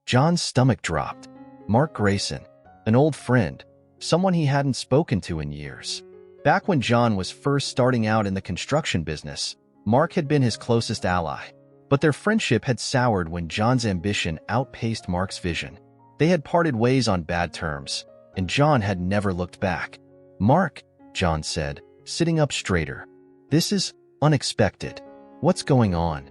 John's stomach dropped. Mark Grayson, an old friend, someone he hadn't spoken to in years. Back when John was first starting out in the construction business, Mark had been his closest ally. But their friendship had soured when John's ambition outpaced Mark's vision. They had parted ways on bad terms, and John had never looked back. "Mark," John said, sitting up straighter. "This is unexpected. What's going on?"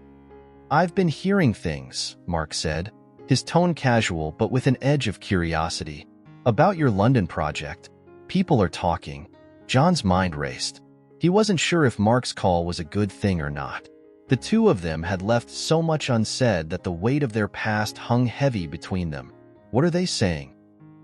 "I've been hearing things," Mark said, his tone casual but with an edge of curiosity. "About your London project. People are talking." John's mind raced. He wasn't sure if Mark's call was a good thing or not. The two of them had left so much unsaid that the weight of their past hung heavy between them. "What are they saying?"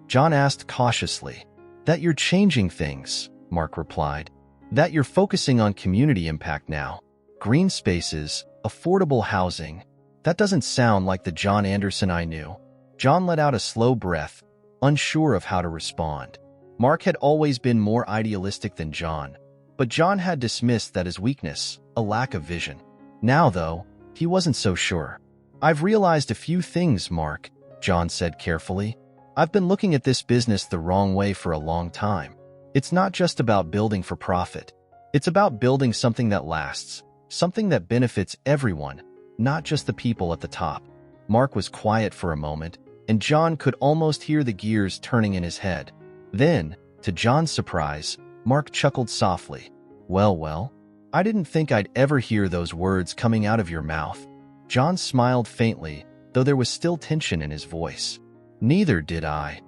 John asked cautiously. "That you're changing things," Mark replied. "That you're focusing on community impact now. Green spaces, affordable housing. That doesn't sound like the John Anderson I knew." John let out a slow breath, unsure of how to respond. Mark had always been more idealistic than John, but John had dismissed that as weakness, a lack of vision. Now, though, he wasn't so sure. "I've realized a few things, Mark," John said carefully. "I've been looking at this business the wrong way for a long time. It's not just about building for profit. It's about building something that lasts, something that benefits everyone, not just the people at the top." Mark was quiet for a moment, and John could almost hear the gears turning in his head. Then, to John's surprise, Mark chuckled softly. Well, I didn't think I'd ever hear those words coming out of your mouth." John smiled faintly, though there was still tension in his voice. "Neither did I."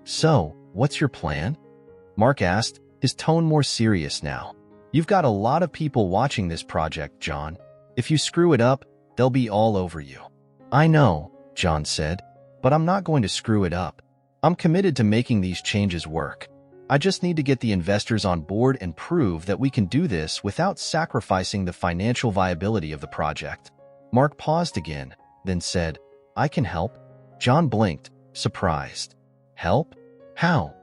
"So, what's your plan?" Mark asked, his tone more serious now. "You've got a lot of people watching this project, John. If you screw it up, they'll be all over you." "I know," John said, "but I'm not going to screw it up. I'm committed to making these changes work. I just need to get the investors on board and prove that we can do this without sacrificing the financial viability of the project." Mark paused again, then said, "I can help." John blinked, surprised. "Help? How?"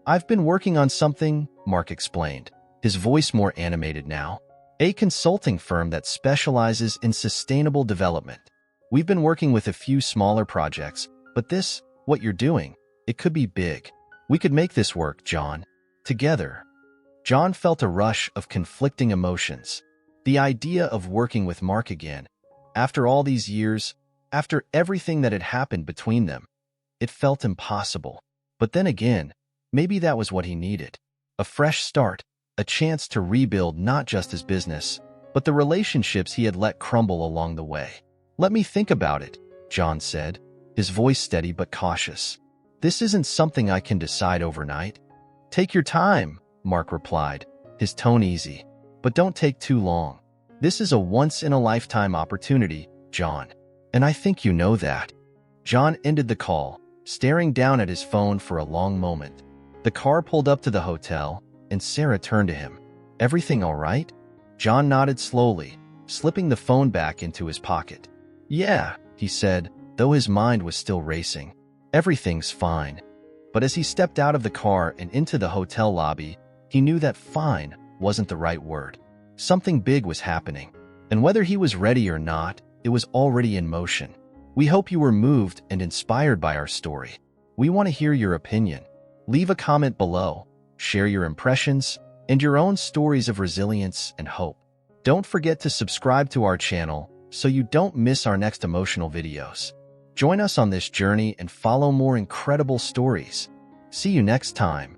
"I've been working on something," Mark explained, his voice more animated now. "A consulting firm that specializes in sustainable development. We've been working with a few smaller projects, but this, what you're doing, it could be big. We could make this work, John. Together." John felt a rush of conflicting emotions. The idea of working with Mark again, after all these years, after everything that had happened between them, it felt impossible. But then again, maybe that was what he needed. A fresh start, a chance to rebuild not just his business, but the relationships he had let crumble along the way. "Let me think about it," John said, his voice steady but cautious. "This isn't something I can decide overnight." "Take your time," Mark replied, his tone easy. "But don't take too long. This is a once-in-a-lifetime opportunity, John. And I think you know that." John ended the call, staring down at his phone for a long moment. The car pulled up to the hotel, and Sarah turned to him. "Everything all right?" John nodded slowly, slipping the phone back into his pocket. "Yeah," he said, though his mind was still racing. "Everything's fine." But as he stepped out of the car and into the hotel lobby, he knew that fine wasn't the right word. Something big was happening, and whether he was ready or not, it was already in motion. We hope you were moved and inspired by our story. We want to hear your opinion. Leave a comment below, share your impressions, and your own stories of resilience and hope. Don't forget to subscribe to our channel so you don't miss our next emotional videos. Join us on this journey and follow more incredible stories. See you next time.